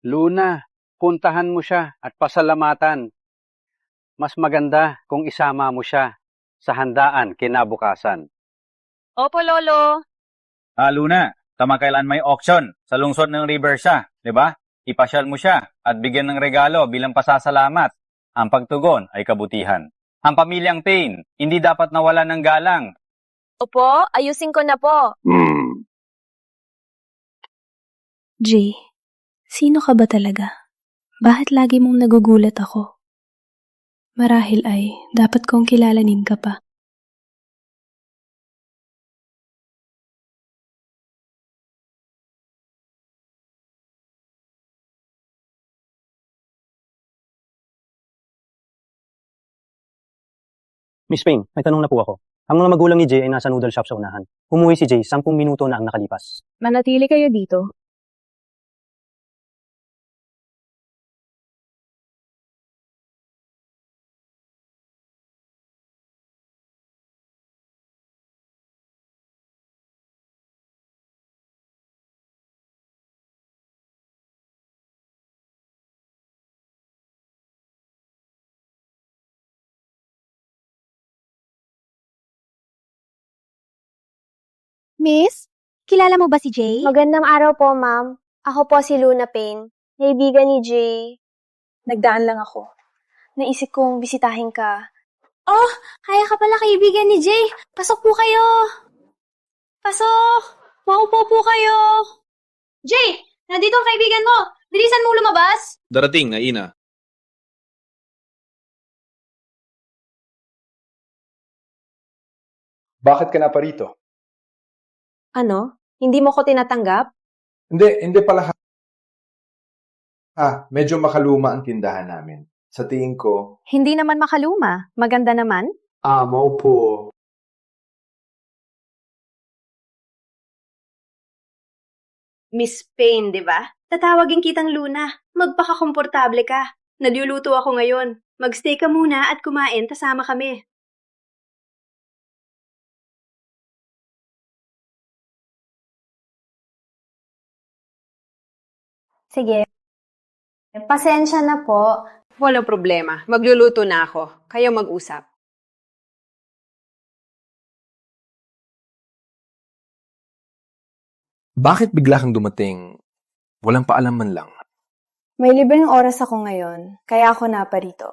Luna, puntahan mo siya at pasalamatan. Mas maganda kung isama mo siya sa handaan kinabukasan. Opo, Lolo. Luna, kamakailan may auction sa lungsod ng Riversa, di ba? Ipasyal mo siya at bigyan ng regalo bilang pasasalamat. Ang pagtugon ay kabutihan. Ang pamilyang Payne, hindi dapat nawala ng galang. Opo, ayusin ko na po. Jay, sino ka ba talaga? Bakit lagi mong nagugulat ako? Marahil ay dapat kong kilalanin ka pa. Miss Payne, may tanong na po ako. Ang mga magulang ni Jay ay nasa noodle shop sa unahan. Umuwi si Jay 10 minuto na ang nakalipas. Manatili kayo dito. Miss, kilala mo ba si Jay? Magandang araw po, ma'am. Ako po si Luna Payne, kaibigan ni Jay. Nagdaan lang ako. Naisip kong bisitahin ka. Oh, kaya ka pala kaibigan ni Jay. Pasok po kayo. Pasok. Maupo po kayo. Jay, nandito ang kaibigan mo. Bilisan mo lumabas. Darating na, Ina. Bakit ka na pa rito? Ano? Hindi mo ko tinatanggap? Hindi pala. Medyo makaluma ang tindahan namin. Sa tingin ko, Hindi naman makaluma. Maganda naman. maupo. Miss Payne, di ba? Tatawagin kitang Luna. Magpakakomportable ka. Nagluluto ako ngayon. Magstay ka muna at kumain, kasama kami. Sige. Pasensya na po. Walang problema. Magluluto na ako. Kayo mag-usap. Bakit bigla kang dumating? Walang paalam man lang. May libreng oras ako ngayon, kaya ako naparito.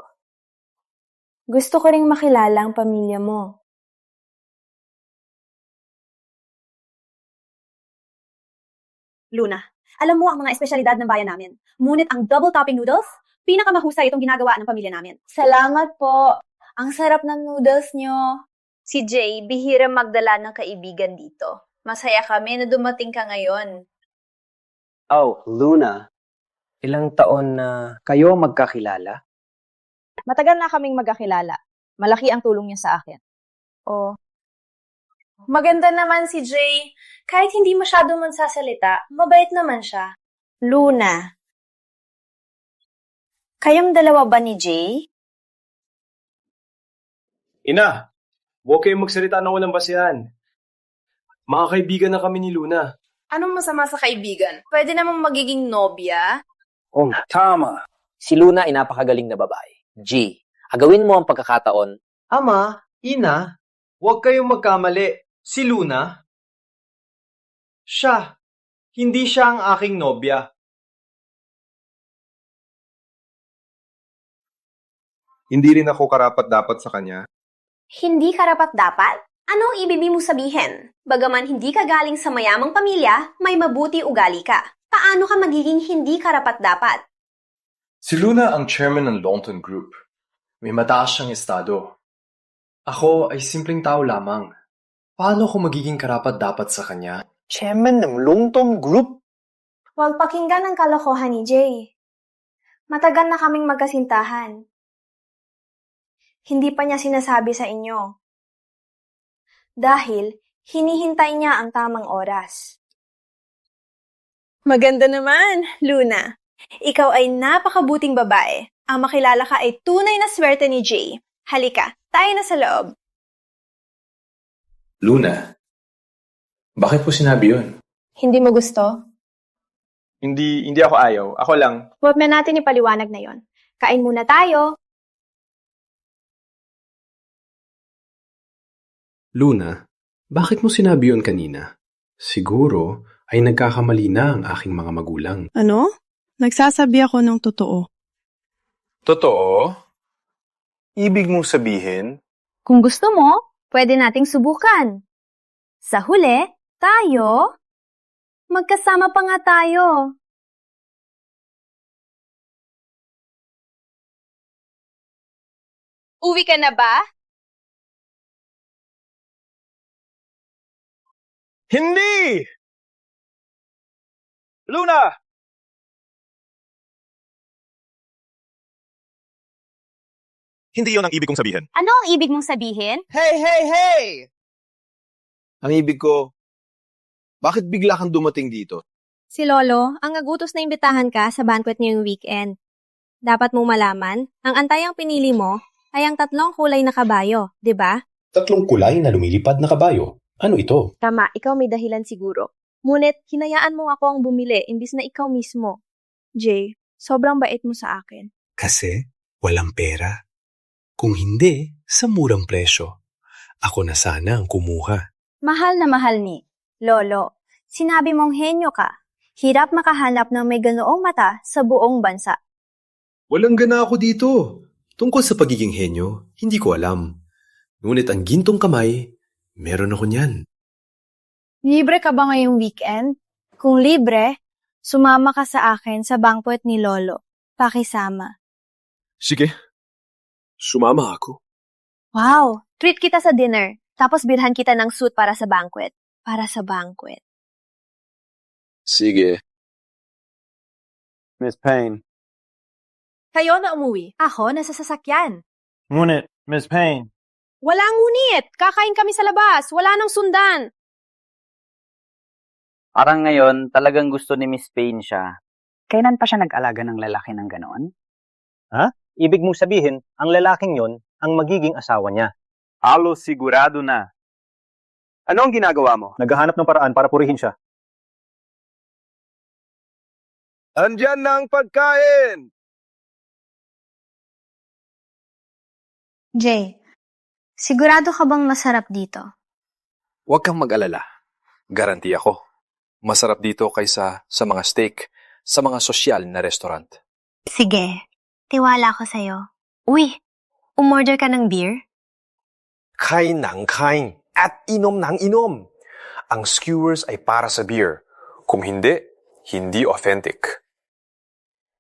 Gusto ko ring makilala ang pamilya mo. Luna, alam mo ang mga espesyalidad ng bayan namin. Ngunit ang double topping noodles, pinakamahusay itong ginagawa ng pamilya namin. Salamat po. Ang sarap ng noodles nyo. Si Jay, bihira magdala ng kaibigan dito. Masaya kami na dumating ka ngayon. Oh, Luna. Ilang taon na kayo magkakilala? Matagal na kaming magkakilala. Malaki ang tulong niya sa akin. Oh. Maganda naman si Jay. Kahit hindi masyado magsasalita, mabait naman siya. Luna. Kayong dalawa ba ni Jay? Ina, huwag kayong magsalita ng walang basihan. Mga kaibigan na kami ni Luna. Anong masama sa kaibigan? Pwede namang magiging nobya? Oh, tama. Si Luna ay napakagaling na babae. G, agawin mo ang pagkakataon. Ama, Ina, huwag kayong magkamali. Si Luna, siya. Hindi siya ang aking nobya. Hindi rin ako karapat-dapat sa kanya. Hindi karapat-dapat? Anong ibig mo sabihin? Bagaman hindi ka galing sa mayamang pamilya, may mabuti ugali ka. Paano ka magiging hindi karapat-dapat? Si Luna ang chairman ng Longton Group. May mataas siyang estado. Ako ay simpleng tao lamang. Paano ko magiging karapat-dapat sa kanya? Chairman ng Longtom Group? Huwag pakinggan ang kalokohan ni Jay. Matagal na kaming magkasintahan. Hindi pa niya sinasabi sa inyo. Dahil hinihintay niya ang tamang oras. Maganda naman, Luna. Ikaw ay napakabuting babae. Ang makilala ka ay tunay na swerte ni Jay. Halika, tayo na sa loob. Luna, bakit po sinabi yun? Hindi mo gusto? Hindi ako ayaw. Ako lang. Huwag na natin ipaliwanag na yon. Kain muna tayo. Luna, bakit mo sinabi yun kanina? Siguro ay nagkakamali na ang aking mga magulang. Ano? Nagsasabi ako ng totoo. Totoo? Ibig mong sabihin? Kung gusto mo, pwede nating subukan. Sa huli, tayo, magkasama pa nga tayo. Uwi ka na ba? Hindi! Luna! Hindi yon ang ibig kong sabihin. Ano ang ibig mong sabihin? Hey! Ang ibig ko, bakit bigla kang dumating dito? Si Lolo, ang agutos na imbitahan ka sa banquet ngayong weekend. Dapat mong malaman, ang antayang pinili mo ay ang 3 kulay na kabayo, di ba? 3 kulay na lumilipad na kabayo. Ano ito? Tama, ikaw may dahilan siguro. Ngunit, hinayaan mo ako ang bumili, imbis na ikaw mismo. Jay, sobrang bait mo sa akin. Kasi walang pera. Kung hindi, sa murang presyo. Ako na sana ang kumuha. Mahal na mahal ni Lolo, sinabi mong henyo ka. Hirap makahanap ng may ganoong mata sa buong bansa. Walang gana ako dito. Tungkol sa pagiging henyo, hindi ko alam. Ngunit ang gintong kamay, meron ako niyan. Libre ka ba ngayong weekend? Kung libre, sumama ka sa akin sa banquet ni Lolo. Pakisama. Sige, sumama ako. Wow! Treat kita sa dinner. Tapos bilhan kita ng suit para sa banquet. Para sa banquet. Sige. Miss Payne. Kayo na umuwi. Ako nasa sasakyan. Ngunit, Miss Payne. Walang ngunit. Kakain kami sa labas. Wala nang sundan. Parang ngayon, talagang gusto ni Miss Payne siya. Kailan pa siya nag-alaga ng lalaki ng ganoon? Ha? Ibig mong sabihin, ang lalaking yon ang magiging asawa niya. Halos sigurado na. Ano ang ginagawa mo? Naghahanap ng paraan para purihin siya. Andyan na ang pagkain! Jay, sigurado ka bang masarap dito? Huwag kang mag-alala. Garanti ako. Masarap dito kaysa sa mga steak, sa mga sosyal na restaurant. Sige, tiwala ako sa'yo. Uy, umorder ka ng beer? Kain ng kain at inom ng inom. Ang skewers ay para sa beer. Kung hindi, hindi authentic.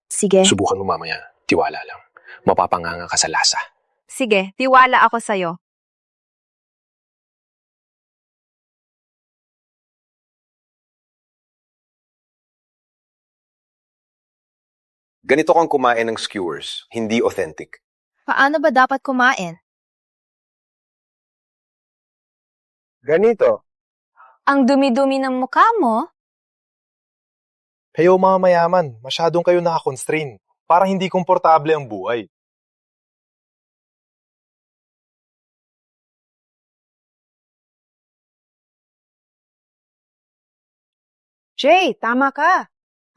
Sige. Subukan mo mamaya. Tiwala lang. Mapapanganga ka sa lasa. Sige, tiwala ako sa'yo. Ganito kang kumain ng skewers, hindi authentic. Paano ba dapat kumain? Ganito. Ang dumi-dumi ng mukha mo? Kayo mga mayaman, masyadong kayo nakakonstrain. Parang hindi komportable ang buhay. Jay, tama ka.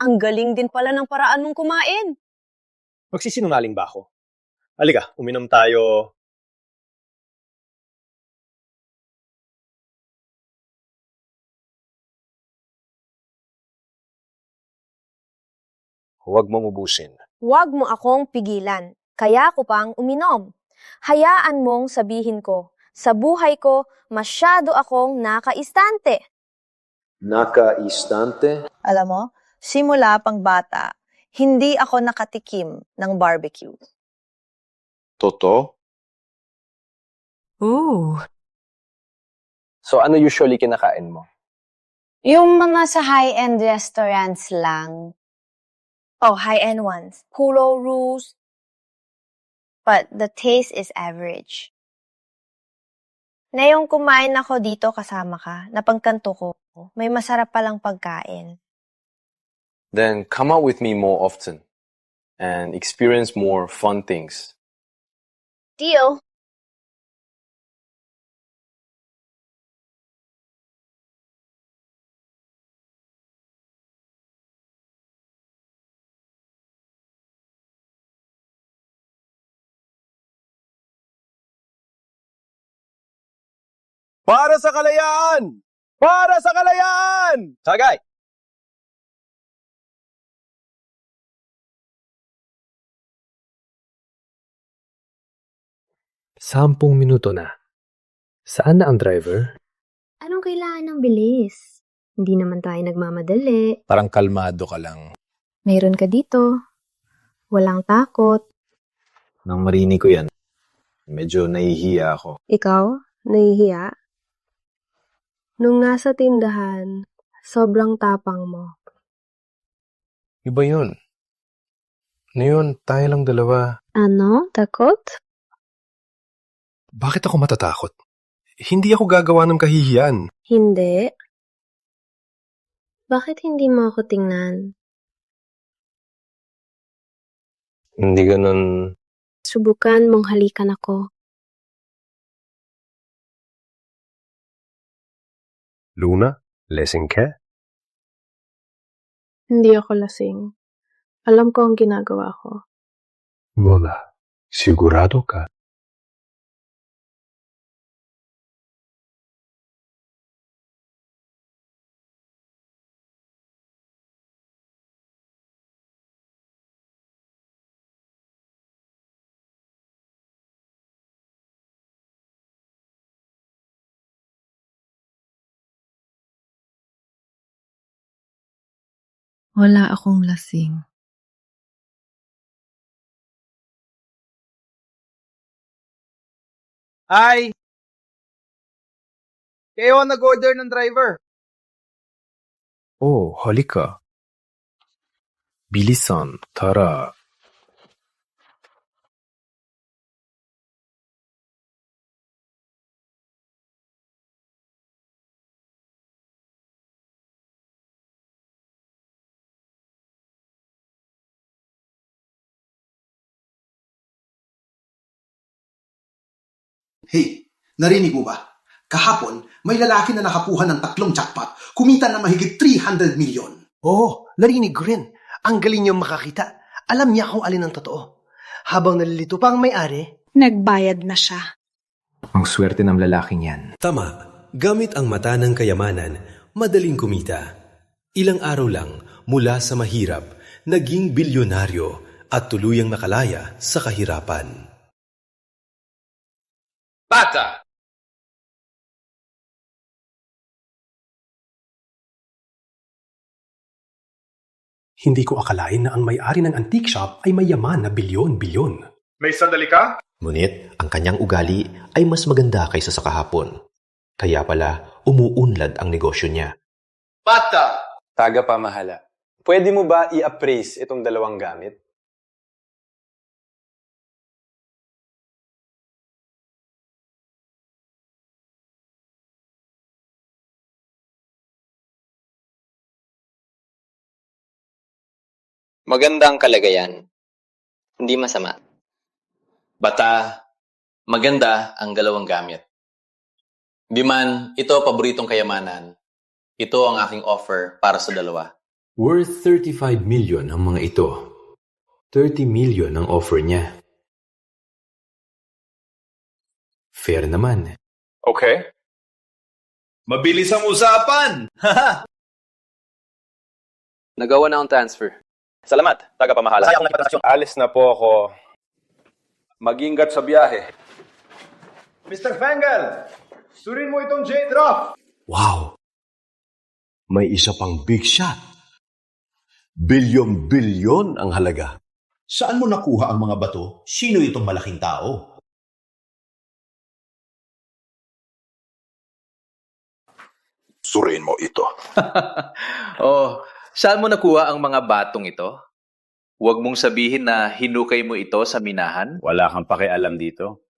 Ang galing din pala ng paraan mong kumain. Magsisinungaling ba ako? Halika, uminom tayo. Huwag mong ubusin. Huwag mo akong pigilan. Kaya ko pang uminom. Hayaan mong sabihin ko, sa buhay ko, masyado akong nakaistante. Nakaistante? Alam mo, simula pang bata, hindi ako nakatikim ng barbecue. Totoo? Ooh. So ano usually kinakain mo? Yung mga sa high-end restaurants lang. Oh, high-end ones. Pulo Roos. But the taste is average. Ngayong kumain ako dito kasama ka, napagkanto ko, may masarap palang pagkain. Then come out with me more often and experience more fun things. Deal. Para sa kalayaan! Para sa kalayaan! Sagay! Sampung minuto na. Saan na ang driver? Anong kailangan ng bilis? Hindi naman tayo nagmamadali. Parang kalmado ka lang. Mayroon ka dito. Walang takot. Nang marinig ko yan, medyo nahihiya ako. Ikaw? Nahihiya? Nung nasa tindahan, sobrang tapang mo. Iba yun. Ngayon, tayo lang dalawa. Ano? Takot? Bakit ako matatakot? Hindi ako gagawa ng kahihiyan. Hindi. Bakit hindi mo ako tingnan? Hindi ganun. Subukan mong halikan ako. Luna, lasing ka? Hindi ako lasing. Alam ko ang ginagawa ko. Wala. Sigurado ka? Wala akong lasing. Hi! Kayo ang nag-order ng driver. Oh, halika. Bilisan, tara. Hey, narinig mo ba? Kahapon, may lalaki na nakakuha ng 3 jackpot, kumita na mahigit 300 milyon. Oo, narinig ko rin. Ang galing niyang makakita. Alam niya kung alin ang totoo. Habang nalilito pa ang may-ari, Nagbayad na siya. Ang swerte ng lalaking yan. Tama. Gamit ang mata ng kayamanan, madaling kumita. Ilang araw lang mula sa mahirap, naging bilyonaryo at tuluyang nakalaya sa kahirapan. Bata! Hindi ko akalain na ang may-ari ng antique shop ay mayaman na bilyon-bilyon. May sandali ka? Ngunit ang kanyang ugali ay mas maganda kaysa sa kahapon. Kaya pala umuunlad ang negosyo niya. Bata! Tagapamahala. Pwede mo ba i-appraise itong dalawang gamit? Magandang kalagayan. Hindi masama. Bata, maganda ang dalawang gamit. Di man ito paboritong kayamanan, ito ang aking offer para sa dalawa. Worth 35 million ang mga ito. 30 million ang offer niya. Fair naman. Okay. Mabilis ang usapan! Nagawa na ang transfer. Salamat, tagapamahala. Alis na po ako. Mag-ingat sa biyahe. Mr. Fangal, surin mo itong J-Drop. Wow! May isa pang big shot. Bilyon-bilyon ang halaga. Saan mo nakuha ang mga bato? Sino itong malaking tao? Suriin mo ito. Oh, saan mo nakuha ang mga batong ito? Huwag mong sabihin na hinukay mo ito sa minahan. Wala kang pakialam dito.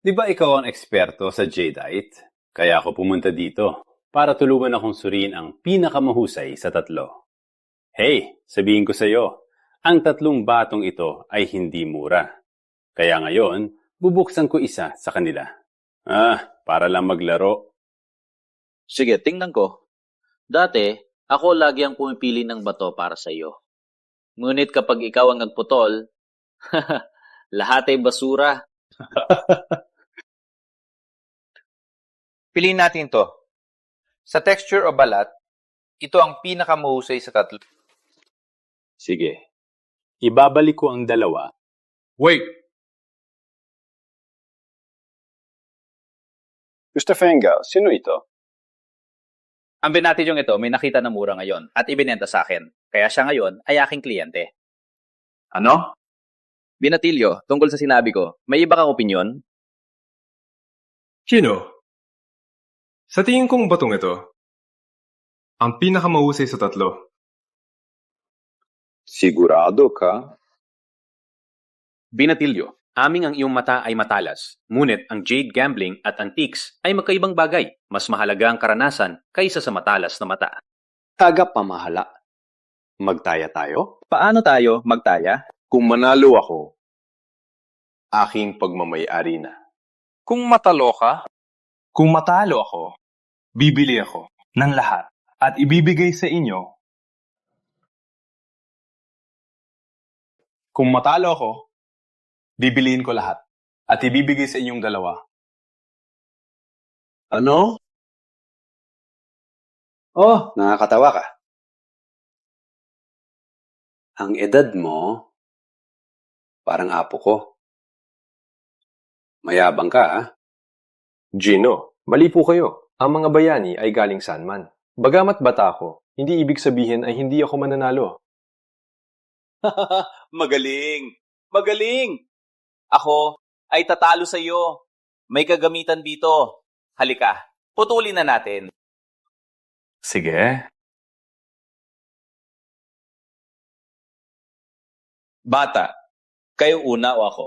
Di ba ikaw ang eksperto sa jadeite? Kaya ako pumunta dito para tulungan akong suriin ang pinakamahusay sa tatlo. Hey, sabihin ko sa iyo, ang tatlong batong ito ay hindi mura. Kaya ngayon, bubuksan ko isa sa kanila. Para lang maglaro. Sige, tingnan ko. Dati, ako lagi ang pumipili ng bato para sa iyo. Ngunit kapag ikaw ang nagputol, lahat ay basura. Piliin natin to. Sa texture o balat, ito ang pinakamahusay sa tatlo. Sige. Ibabalik ko ang dalawa. Wait! Mr. Fengel, sino ito? Ang binatidyong ito may nakita na mura ngayon at ibinenta sa akin. Kaya siya ngayon ay aking kliyente. Ano? Binatilyo, tungkol sa sinabi ko, may iba kang opinyon? Sino? Sa tingin kong batong ito, ang pinakamahusay sa tatlo. Sigurado ka? Binatilyo, aming ang iyong mata ay matalas. Ngunit ang jade gambling at antiques ay magkaibang bagay. Mas mahalaga ang karanasan kaysa sa matalas na mata. Tagapamahala. Magtaya tayo? Paano tayo magtaya? Kung manalo ako, aking pagmamay-ari na. Kung matalo ka? Kung matalo ako, bibili ako ng lahat at ibibigay sa inyo. Kung matalo ako, bibiliin ko lahat at ibibigay sa inyong dalawa. Ano? Oh, nakakatawa ka. Ang edad mo, parang apo ko. Mayabang ka, ah? Gino, mali po kayo. Ang mga bayani ay galing Sanman. Bagamat bata ako, hindi ibig sabihin ay hindi ako mananalo. Magaling! Magaling! Ako ay tatalo sa iyo. May kagamitan dito. Halika, putulin na natin. Sige. Bata, kayo una o ako?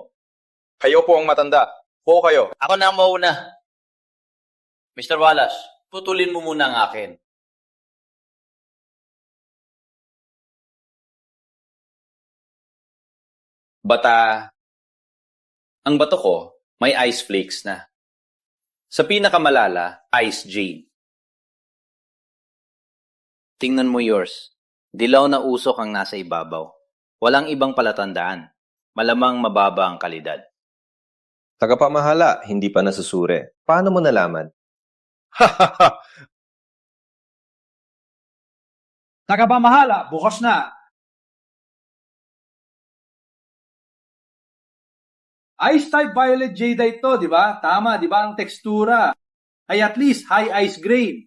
Kayo po ang matanda. O kayo? Ako na ang mauna. Mr. Wallace, putulin mo muna ang akin. Bata, ang bato ko may ice flakes na. Sa pinakamalala, ice jade. Tingnan mo yours. Dilaw na usok ang nasa ibabaw. Walang ibang palatandaan. Malamang mababa ang kalidad. Tagapamahala, hindi pa nasusure. Paano mo nalaman? Tagapamahala, bukas na. Ice type violet jadeite to, di ba? Tama, di ba? Ang tekstura ay at least high ice grain.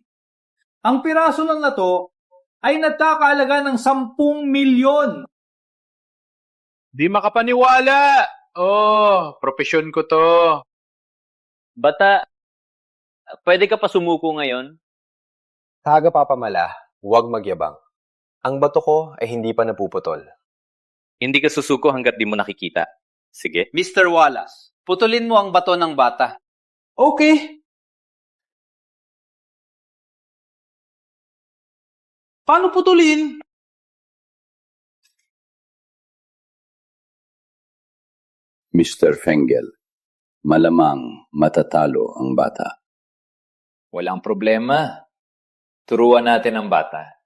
Ang piraso lang na to ay nagkakahalaga ng 10 milyon. Di makapaniwala! Oh, profesyon ko to. Bata, pwede ka pa sumuko ngayon? Tagapapamala, huwag magyabang. Ang bato ko ay hindi pa napuputol. Hindi ka susuko hanggat di mo nakikita. Sige. Mr. Wallace, putulin mo ang bato ng bata. Okay. Paano putulin? Mr. Fengel, malamang matatalo ang bata. Walang problema. Turuan natin ang bata.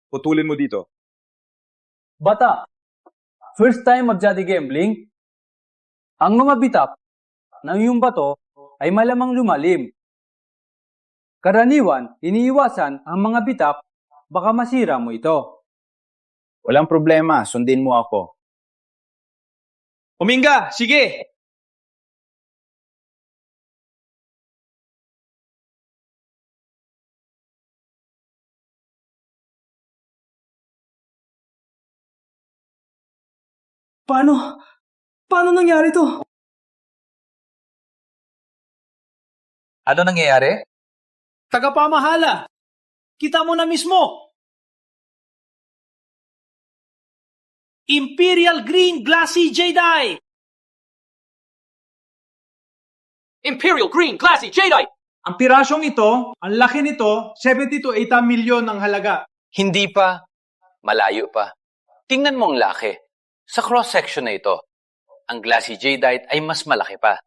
Putulin mo dito. Bata, first time mag-jadi gambling, ang mga bitap ng iyong bato ay malamang lumalim. Karaniwan, iniiwasan ang mga bitap, baka masira mo ito. Walang problema, sundin mo ako. Uminga, sige! Paano nangyari to? Ano nangyayari? Tagapamahala! Kita mo na mismo! Imperial Green Glassy Jadeite! Imperial Green Glassy Jadeite! Ang pirasyong ito, ang laki nito, 70 to 80 milyon ang halaga. Hindi pa. Malayo pa. Tingnan mo ang laki. Sa cross-section na ito, ang glassy jadeite ay mas malaki pa.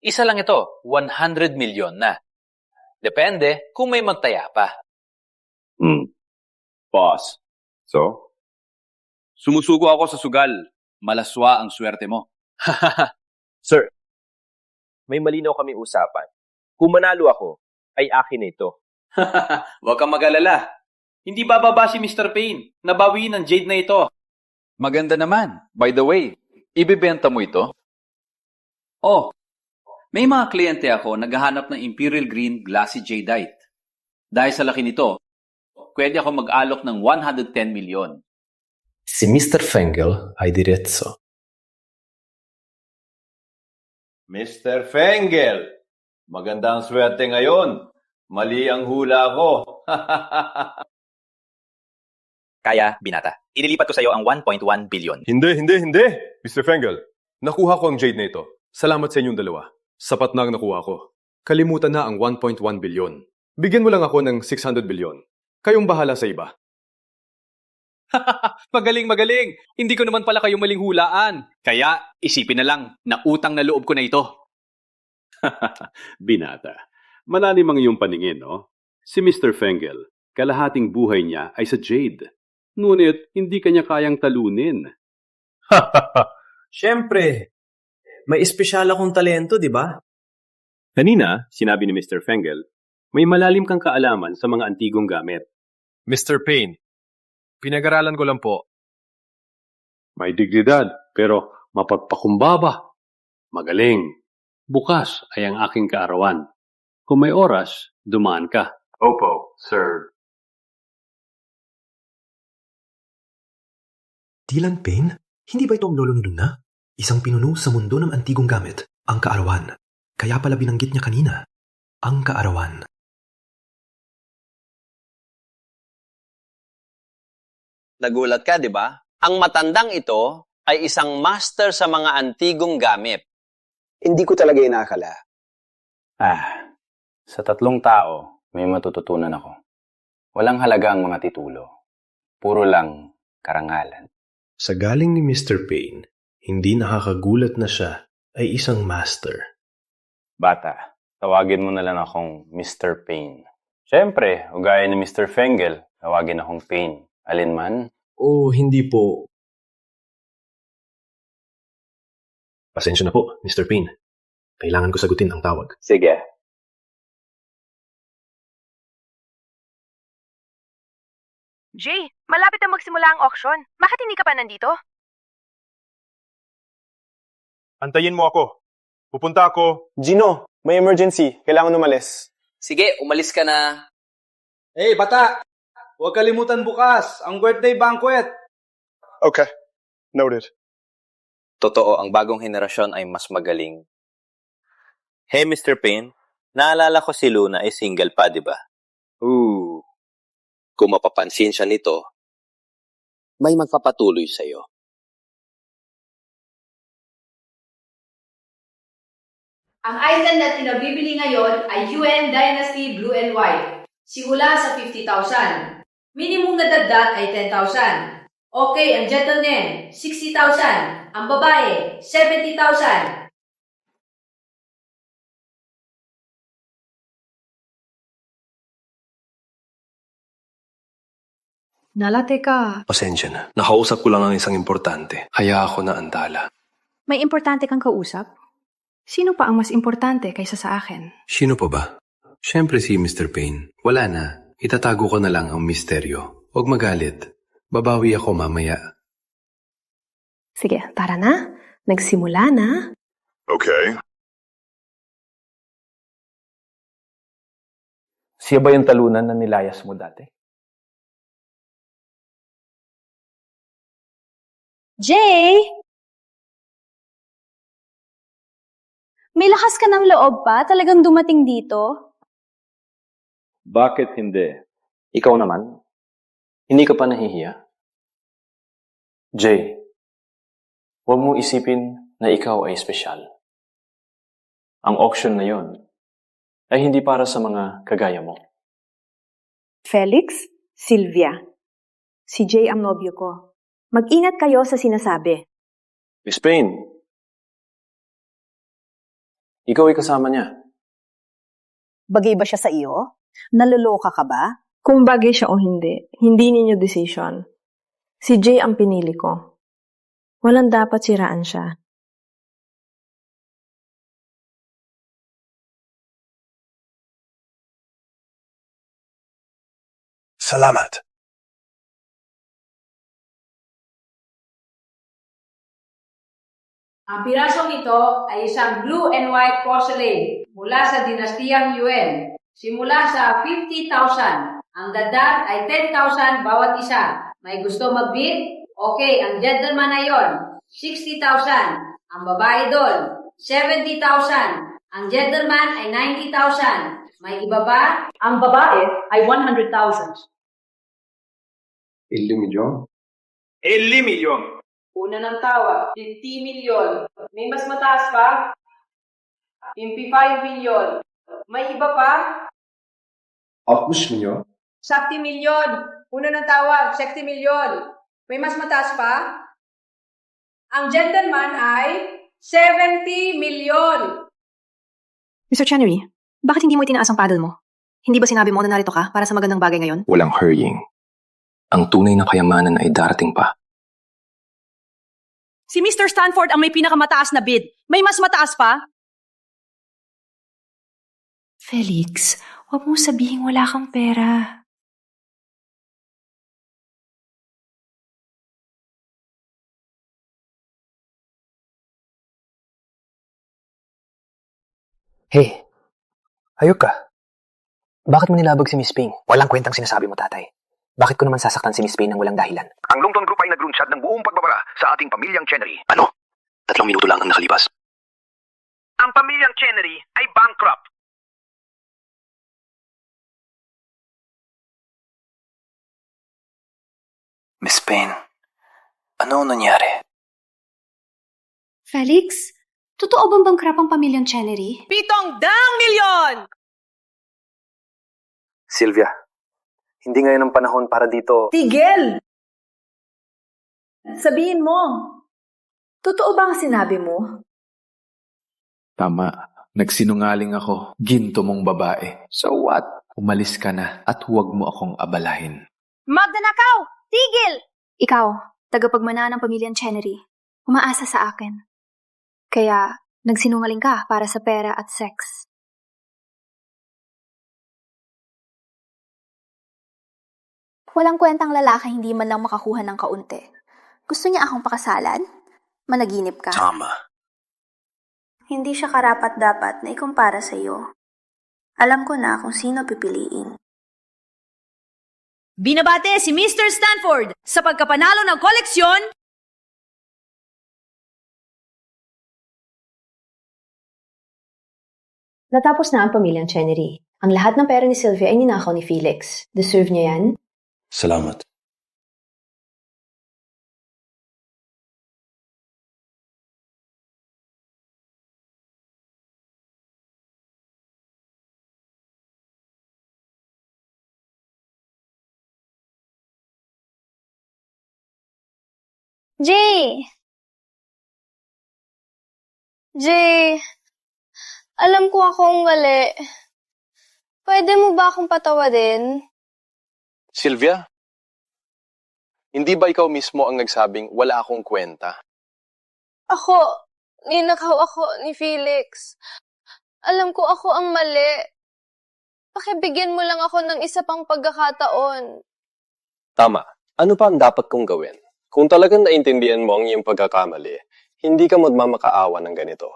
Isa lang ito, 100 milyon na. Depende kung may magtaya pa. Boss. So? Sumusuko ako sa sugal. Malaswa ang swerte mo. Sir, may malinaw kami usapan. Kung manalo ako, ay akin na ito. Huwag kang mag-alala. Hindi bababa si Mr. Payne. Nabawi ng jade na ito. Maganda naman. By the way, ibibenta mo ito? Oh, may mga kliyente ako naghahanap ng Imperial Green Glassy Jadeite. Dahil sa laki nito, pwede ako mag-alok ng 110 milyon. Si Mr. Fengel ay diretso. Mr. Fengel, maganda ang swerte ngayon. Mali ang hula ko. Kaya, binata. Inilipat ko sa iyo ang 1.1 billion. Hindi. Mr. Fengel, nakuha ko ang jade na ito. Salamat sa inyong dalawa. Sapat na ang nakuha ko. Kalimutan na ang 1.1 billion. Bigyan mo lang ako ng 600 billion. Kayong bahala sa iba. Magaling. Hindi ko naman pala kayo maling hulaan. Kaya, isipin na lang na utang na loob ko na ito. Binata. Malalim ang iyong paningin, no? Si Mr. Fengel, kalahating buhay niya ay sa jade. Ngunit, hindi kanya kayang talunin. Siyempre, may espesyal akong talento, di ba? Kanina, sinabi ni Mr. Fengel, may malalim kang kaalaman sa mga antigong gamit. Mr. Payne, pinag-aralan ko lang po. May digridad, pero mapagpakumbaba. Magaling. Bukas ay ang aking kaarawan. Kung may oras, dumaan ka. Opo, sir. Dylan Payne? Hindi ba ito ang lolong Luna? Isang pinuno sa mundo ng antigong gamit, ang kaarawan. Kaya pala binanggit niya kanina, ang kaarawan. Nagulat ka, di ba? Ang matandang ito ay isang master sa mga antigong gamit. Hindi ko talaga inakala. Sa 3 tao, may matututunan ako. Walang halaga ang mga titulo. Puro lang karangalan. Sa galing ni Mr. Payne, hindi nakakagulat na siya ay isang master. Bata, tawagin mo na lang akong Mr. Payne. Siyempre, ugaya ni Mr. Fengel, tawagin akong Payne. Alinman? Hindi po. Pasensya na po, Mr. Payne. Kailangan ko sagutin ang tawag. Sige. Jay, malapit na magsimula ang auction. Bakit hindi ka pa nandito? Antayin mo ako. Pupunta ako. Gino, may emergency. Kailangan umalis. Sige, umalis ka na. Hey, bata! Huwag kalimutan bukas, ang birthday banquet. Okay. Noted. Totoo, ang bagong henerasyon ay mas magaling. Hey, Mr. Payne, naalala ko si Luna ay single pa, di ba? Kung mapapansin siya nito, may magpapatuloy sa'yo. Ang item na tinabibili ngayon ay UN Dynasty Blue and White. Simula sa 50,000. Minimum na dagdag ay 10,000. Okay, ang gentleman, 60,000. Ang babae, 70,000. Nalate ka. Pasensya na. Nakausap ko lang ang isang importante. Kaya ako na antala. May importante kang kausap? Sino pa ang mas importante kaysa sa akin? Sino pa ba? Siyempre si Mr. Payne. Wala na. Itatago ko na lang ang misteryo. Huwag magalit. Babawi ako mamaya. Sige, tara na. Nagsimula na. Okay. Siya ba yung talunan na nilayas mo dati? Jay! May lakas ka ng loob pa? Talagang dumating dito? Bakit hindi? Ikaw naman? Hindi ka pa nahihiya? Jay, huwag mo isipin na ikaw ay espesyal. Ang auction na yon ay hindi para sa mga kagaya mo. Felix, Sylvia. Si Jay ang nobyo ko. Mag-ingat kayo sa sinasabi. Miss Payne, ikaw ay kasama niya. Bagay ba siya sa iyo? Naloloka ka ba? Kung bagay siya o hindi, hindi ninyo decision. Si Jay ang pinili ko. Walang dapat siraan siya. Salamat. Ang pirasong ito ay isang blue and white porcelain mula sa dinastiyang Yuan. Simula sa 50,000. Ang dadat ay 10,000 bawat isa. May gusto mag-bid? Okay, ang gentleman na yon, 60,000. Ang babae doon, 70,000. Ang gentleman ay 90,000. May iba ba? Ang babae ay 100,000. 1 milyon? 1 milyon. Una ng tawa, 50 milyon. May mas mataas pa? 25 milyon. May iba pa? 60 milyon? 60 milyon. Una ng tawa, 60 milyon. May mas mataas pa? Ang gentleman ay 70 milyon. Mr. Chenery, bakit hindi mo itinaas ang paddle mo? Hindi ba sinabi mo na narito ka para sa magandang bagay ngayon? Walang hurrying. Ang tunay na kayamanan ay darating pa. Si Mr. Stanford ang may pinakamataas na bid. May mas mataas pa? Felix, huwag mong sabihin wala kang pera. Hey, ayok ka. Bakit mo nilabag si Miss Ping? Walang kwentang sinasabi mo, tatay. Bakit ko naman sasaktan si Miss Ping nang walang dahilan? Ang Longton Group ay naglunsad ng buong pagbabara sa ating pamilyang Chenery. Ano? 3 minuto lang ang nakalipas. Ang pamilyang Chenery ay bankrupt. Miss Payne, ano nangyari? Felix, totoo bang bankrupt ang pamilyang Chenery? 700 milyon! Sylvia, hindi ngayon ang panahon para dito. Tigil! Sabihin mo, totoo ba ang sinabi mo? Tama. Nagsinungaling ako. Ginto mong babae. So what? Umalis ka na at huwag mo akong abalahin. Magnanakaw! Tigil! Ikaw, tagapagmana ng pamilyang Chenery, umaasa sa akin. Kaya, nagsinungaling ka para sa pera at sex. Walang kwentang lalaki hindi man lang makakuha ng kaunti. Gusto niya akong pakasalan? Managinip ka. Tama. Hindi siya karapat-dapat na ikumpara sa iyo. Alam ko na kung sino pipiliin. Binabate si Mr. Stanford sa pagkapanalo ng koleksyon. Natapos na ang pamilyang Chenery. Ang lahat ng pera ni Sylvia ay ninakaw ni Felix. Deserve niya yan? Salamat. Jay! Jay! Alam ko akong mali. Pwede mo ba akong patawarin? Sylvia? Hindi ba ikaw mismo ang nagsabing wala akong kwenta? Ako, ninakaw ako ni Felix. Alam ko ako ang mali. Pakibigyan mo lang ako ng isa pang pagkakataon. Tama. Ano pa ang dapat kong gawin? Kung talagang naintindihan mo ang iyong pagkakamali, hindi ka magmamakaawa ng ganito.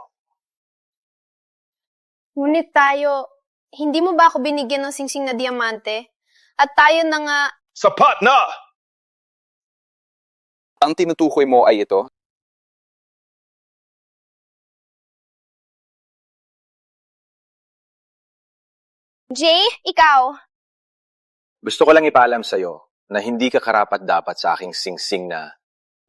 Ngunit tayo, hindi mo ba ako binigyan ng singsing na diamante? At tayo na nga... Sapat na! Ang tinutukoy mo ay ito? Jay, ikaw. Gusto ko lang ipaalam sa'yo na hindi ka karapat-dapat sa aking singsing na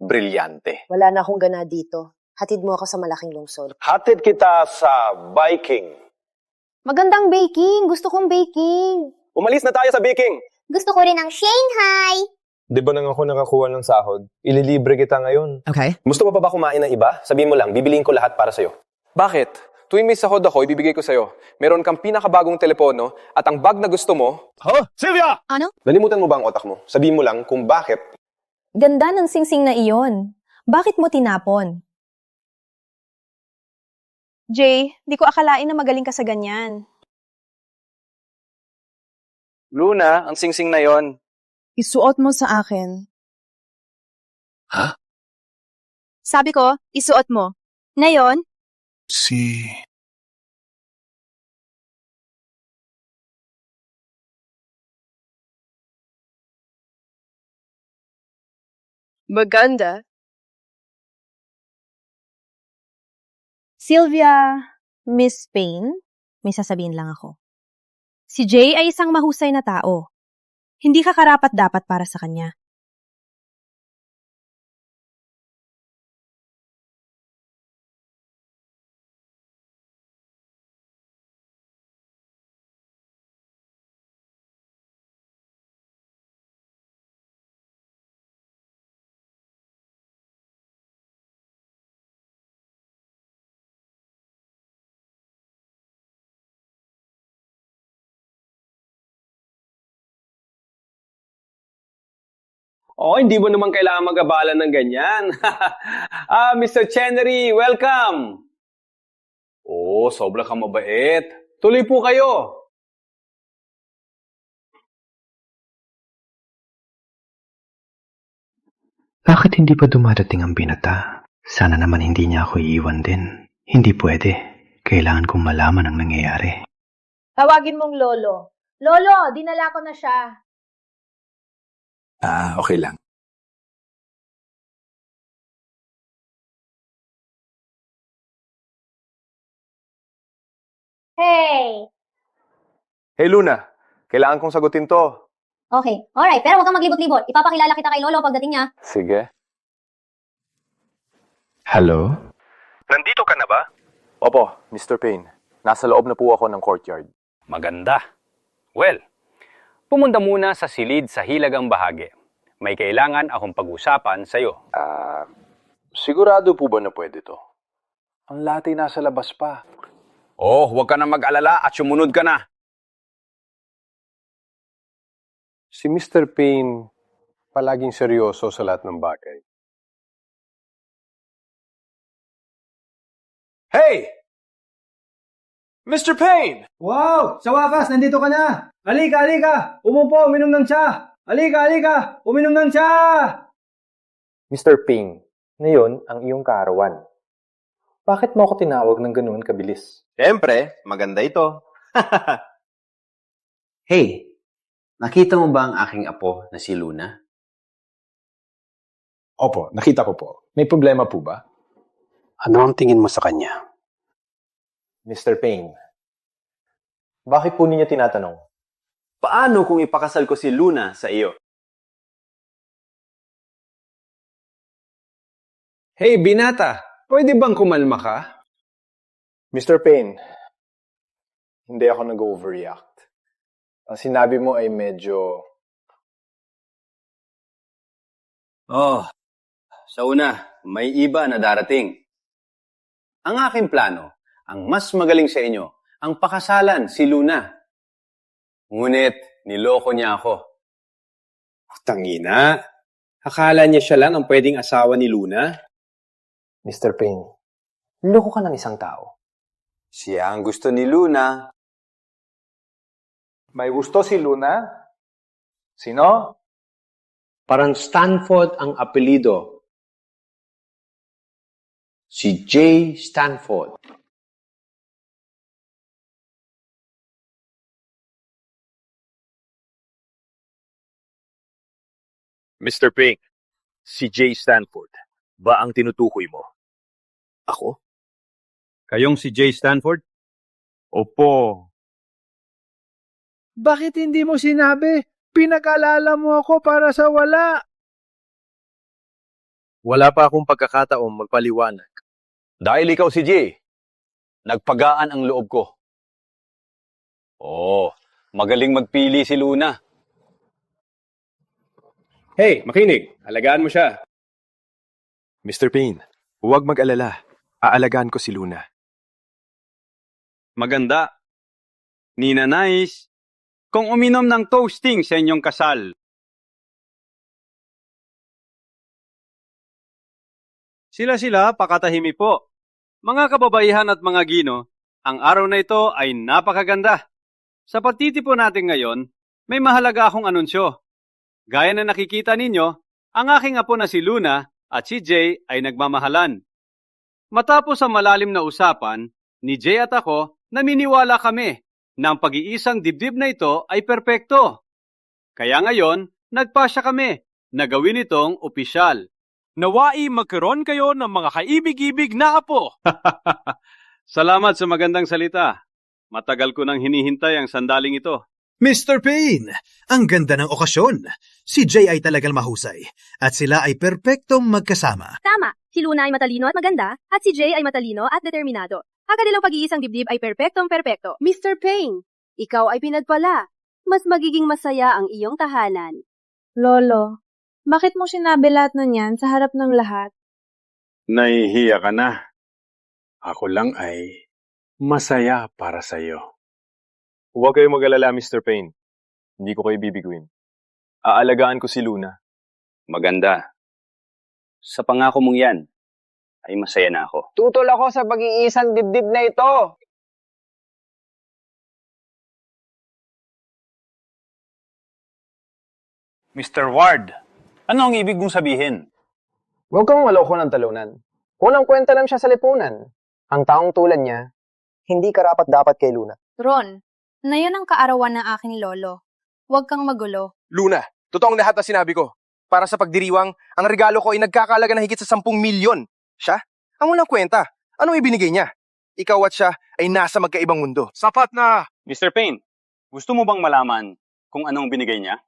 brilyante. Wala na akong gana dito. Hatid mo ako sa malaking lungsod. Hatid kita sa biking. Magandang baking! Gusto kong baking! Umalis na tayo sa baking! Gusto ko rin ng Shanghai! Di ba nang ako nakakuha ng sahod? Ililibre kita ngayon. Okay. Gusto mo pa ba kumain ng iba? Sabihin mo lang, bibiliin ko lahat para sa'yo. Bakit? Tuwing may sahod ako, ibibigay ko sa'yo. Meron kang pinakabagong telepono at ang bag na gusto mo... Huh? Sylvia! Ano? Nalimutan mo ba ang otak mo? Sabihin mo lang kung bakit. Ganda ng singsing na iyon. Bakit mo tinapon? Jay, di ko akalain na magaling ka sa ganyan. Luna, ang singsing na yon. Isuot mo sa akin. Ha? Sabi ko, isuot mo. Ngayon, Maganda. Sylvia, Miss Payne, may sasabihin lang ako. Si Jay ay isang mahusay na tao. Hindi ka karapat-dapat para sa kanya. Oh, hindi mo naman kailangan mag-abala ng ganyan. Mr. Chenery, welcome! Oh, sobra kang mabait. Tuloy po kayo. Bakit hindi pa dumadating ang binata? Sana naman hindi niya ako iiwan din. Hindi pwede. Kailangan kong malaman ang nangyayari. Tawagin mong Lolo. Lolo, dinala ko na siya. Okay lang. Hey! Hey Luna, kailangan kong sagutin to. Okay, alright. Pero huwag kang maglibot-libot. Ipapakilala kita kay Lolo pagdating niya. Sige. Hello? Nandito ka na ba? Opo, Mr. Payne. Nasa loob na po ako ng courtyard. Maganda. Well, pumunta muna sa silid sa hilagang bahagi. May kailangan akong pag-usapan sa'yo. Sigurado po ba na pwede to? Ang latte nasa labas pa. Oh, huwag ka na mag-alala at sumunod ka na. Si Mr. Payne, palaging seryoso sa lahat ng bagay. Hey! Mr. Payne! Wow! Sa wakas, nandito ka na! Halika, halika! Umupo, uminom ng tsa! Halika, halika! Uminom ng tsa! Mr. Payne, ngayon ang iyong kaarawan. Bakit mo ako tinawag ng ganoon kabilis? Siyempre, maganda ito. Hey, nakita mo ba ang aking apo na si Luna? Opo, nakita ko po. May problema po ba? Ano ang tingin mo sa kanya? Mr. Payne, bakit po ninyo tinatanong? Paano kung ipakasal ko si Luna sa iyo? Hey, binata! Pwede bang kumalma ka? Mr. Payne, hindi ako nag-overreact. Ang sinabi mo ay medyo... Oh, sa una, may iba na darating. Ang aking plano, ang mas magaling sa inyo, ang pakasalan si Luna. Ngunit, niloko niya ako. Tangina. Akala niya siya lang ang pwedeng asawa ni Luna? Mr. Payne, loko ka ng isang tao. Siya ang gusto ni Luna. May gusto si Luna? Sino? Parang Stanford ang apelido. Si Jay Stanford. Mr. Ping, si Jay Stanford, ba ang tinutukoy mo? Ako? Kayong si Jay Stanford? Opo. Bakit hindi mo sinabi? Pinag-alala mo ako para sa wala. Wala pa akong pagkakataong magpaliwanag. Dahil ikaw si Jay, nagpagaan ang loob ko. Magaling magpili si Luna. Hey, makinig. Alagaan mo siya. Mr. Payne, huwag mag-alala. Aalagaan ko si Luna. Maganda. Nina Nice, kung uminom ng toasting sa inyong kasal. Sila, pakatahimik po. Mga kababaihan at mga gino, ang araw na ito ay napakaganda. Sa pagtitipon natin ngayon, may mahalaga akong anunsyo. Gaya na nakikita ninyo, ang aking apo na si Luna at si Jay ay nagmamahalan. Matapos ang malalim na usapan, ni Jay at ako, naminiwala kami na ang pag-iisang dibdib na ito ay perpekto. Kaya ngayon, nagpasya kami na gawin itong opisyal. Nawai magkaroon kayo ng mga kaibig-ibig na apo. Salamat sa magandang salita. Matagal ko nang hinihintay ang sandaling ito. Mr. Payne, ang ganda ng okasyon. Si Jay ay talagang mahusay at sila ay perpektong magkasama. Tama, si Luna ay matalino at maganda at si Jay ay matalino at determinado. Ang kanilang pag-iisang dibdib ay perpektong-perpekto. Mr. Payne, ikaw ay pinagpala. Mas magiging masaya ang iyong tahanan. Lolo, bakit mo sinabi lahat na yan sa harap ng lahat? Nahihiya ka na. Ako lang ay masaya para sa'yo. Huwag kayo mag-alala, Mr. Payne. Hindi ko kayo bibiguin. Aalagaan ko si Luna. Maganda. Sa pangako mong yan, ay masaya na ako. Tutol ako sa pag-iisang dibdib na ito. Mr. Ward, ano ang ibig mong sabihin? Huwag kang maloko ng talunan. Unang kwenta lang siya sa lipunan. Ang taong tulad niya, hindi karapat-dapat kay Luna. Ron, na yan ang kaarawan ng aking lolo. Huwag kang magulo. Luna, totoong lahat na sinabi ko. Para sa pagdiriwang, ang regalo ko ay nagkakalaga na higit sa 10 milyon. Siya? Ang walang kwenta. Anong ibinigay niya? Ikaw at siya ay nasa magkaibang mundo. Sapat na! Mr. Payne, gusto mo bang malaman kung anong binigay niya?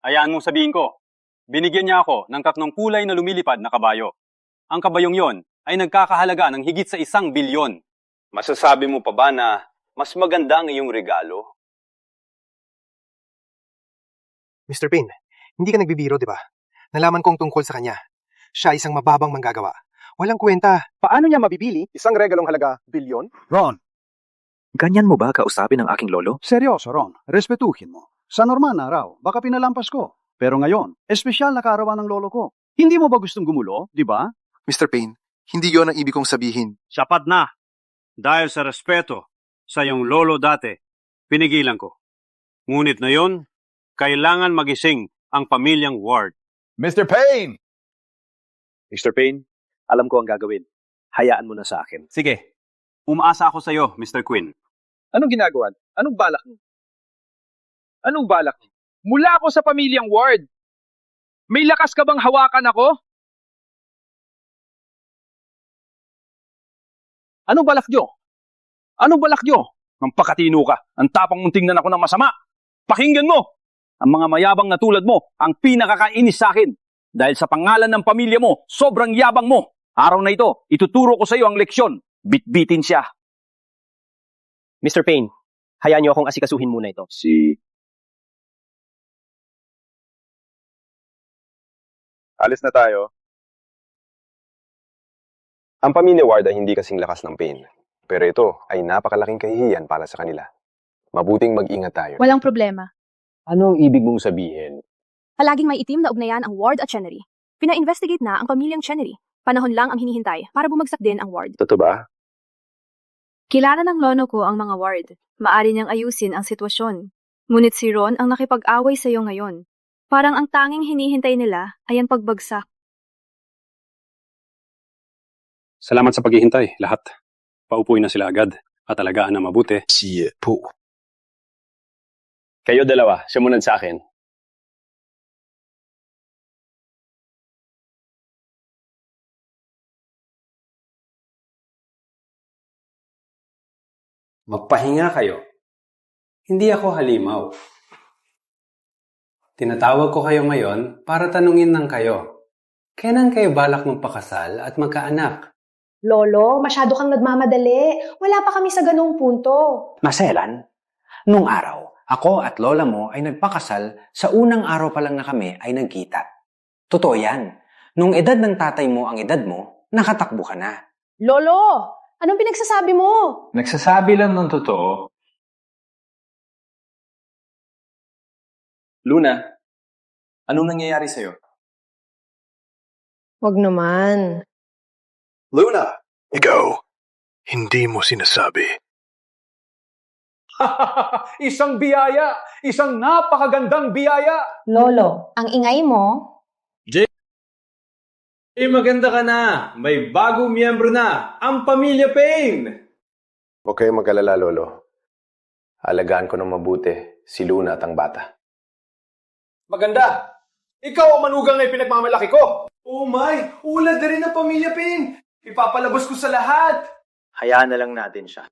Hayaan mong sabihin ko. Binigyan niya ako ng 3 kulay na lumilipad na kabayo. Ang kabayong yon ay nagkakahalaga ng higit sa 1 bilyon. Masasabi mo pa ba na mas maganda ang iyong regalo? Mr. Payne, hindi ka nagbibiro, di ba? Nalaman kong tungkol sa kanya. Siya isang mababang manggagawa. Walang kwenta. Paano niya mabibili isang regalong halaga bilyon? Ron, ganyan mo ba kausapin ang aking lolo? Seryoso, Ron. Respetuhin mo. Sa normal na araw, baka pinalampas ko. Pero ngayon, espesyal na kaarawan ng lolo ko. Hindi mo ba gustong gumulo, di ba? Mr. Payne, hindi yon ang ibig kong sabihin. Sapat na. Dahil sa respeto sa iyong lolo dati, pinigilan ko. Ngunit na yon, kailangan magising ang pamilyang Ward. Mr. Payne! Mr. Payne, alam ko ang gagawin. Hayaan mo na sa akin. Sige, umaasa ako sa iyo, Mr. Quinn. Anong ginagawa? Anong balak niyo? Anong balak niyo? Mula ako sa pamilyang Ward. May lakas ka bang hawakan ako? Anong balak nyo? Anong balak nyo? Mampakatino ka. Ang tapang mong tingnan ako ng masama. Pakinggan mo! Ang mga mayabang na tulad mo, ang pinakakainis sa akin. Dahil sa pangalan ng pamilya mo, sobrang yabang mo. Araw na ito, ituturo ko sa iyo ang leksyon. Bitbitin siya. Mr. Payne, hayaan niyo akong asikasuhin muna ito. Alis na tayo. Ang pamilya Ward ay hindi kasing lakas ng Payne. Pero ito ay napakalaking kahihiyan para sa kanila. Mabuting mag-ingat tayo. Walang problema. Ano ang ibig mong sabihin? Palaging may itim na ugnayan ang Ward at Chenery. Pina-investigate na ang pamilyang Chenery. Panahon lang ang hinihintay para bumagsak din ang Ward. Totoo ba? Kilala ng lono ko ang mga Ward. Maari niyang ayusin ang sitwasyon. Ngunit si Ron ang nakipag-away sa iyo ngayon. Parang ang tanging hinihintay nila ay ang pagbagsak. Salamat sa paghihintay, lahat. Paupuin na sila agad at alagaan na mabuti. Po. Kayo dalawa, sumunod sa akin. Magpahinga kayo. Hindi ako halimaw. Tinatawag ko kayo ngayon para tanungin ng kayo. Kailan kayo balak magpakasal at magkaanak? Lolo, masyado kang nagmamadali. Wala pa kami sa ganung punto. Maselan, nung araw, ako at lola mo ay nagpakasal sa unang araw pa lang na kami ay nagkita. Totoo yan. Nung edad ng tatay mo ang edad mo, nakatakbo ka na. Lolo, anong pinagsasabi mo? Nagsasabi lang ng totoo. Luna, anong nangyayari sa'yo? Wag naman. Luna, ikaw, hindi mo sinasabi. Isang biyaya! Isang napakagandang biyaya! Lolo, ang ingay mo? Maganda ka na! May bagong miyembro na! Ang Pamilya Payne! Huwag kayong mag-alala, Lolo. Alagaan ko ng mabuti si Luna at ang bata. Maganda! Ikaw ang manugang na pinagmamalaki ko! Oh my! Ulad na rin ang Pamilya Payne! Ipapalabas ko sa lahat! Hayaan na lang natin siya.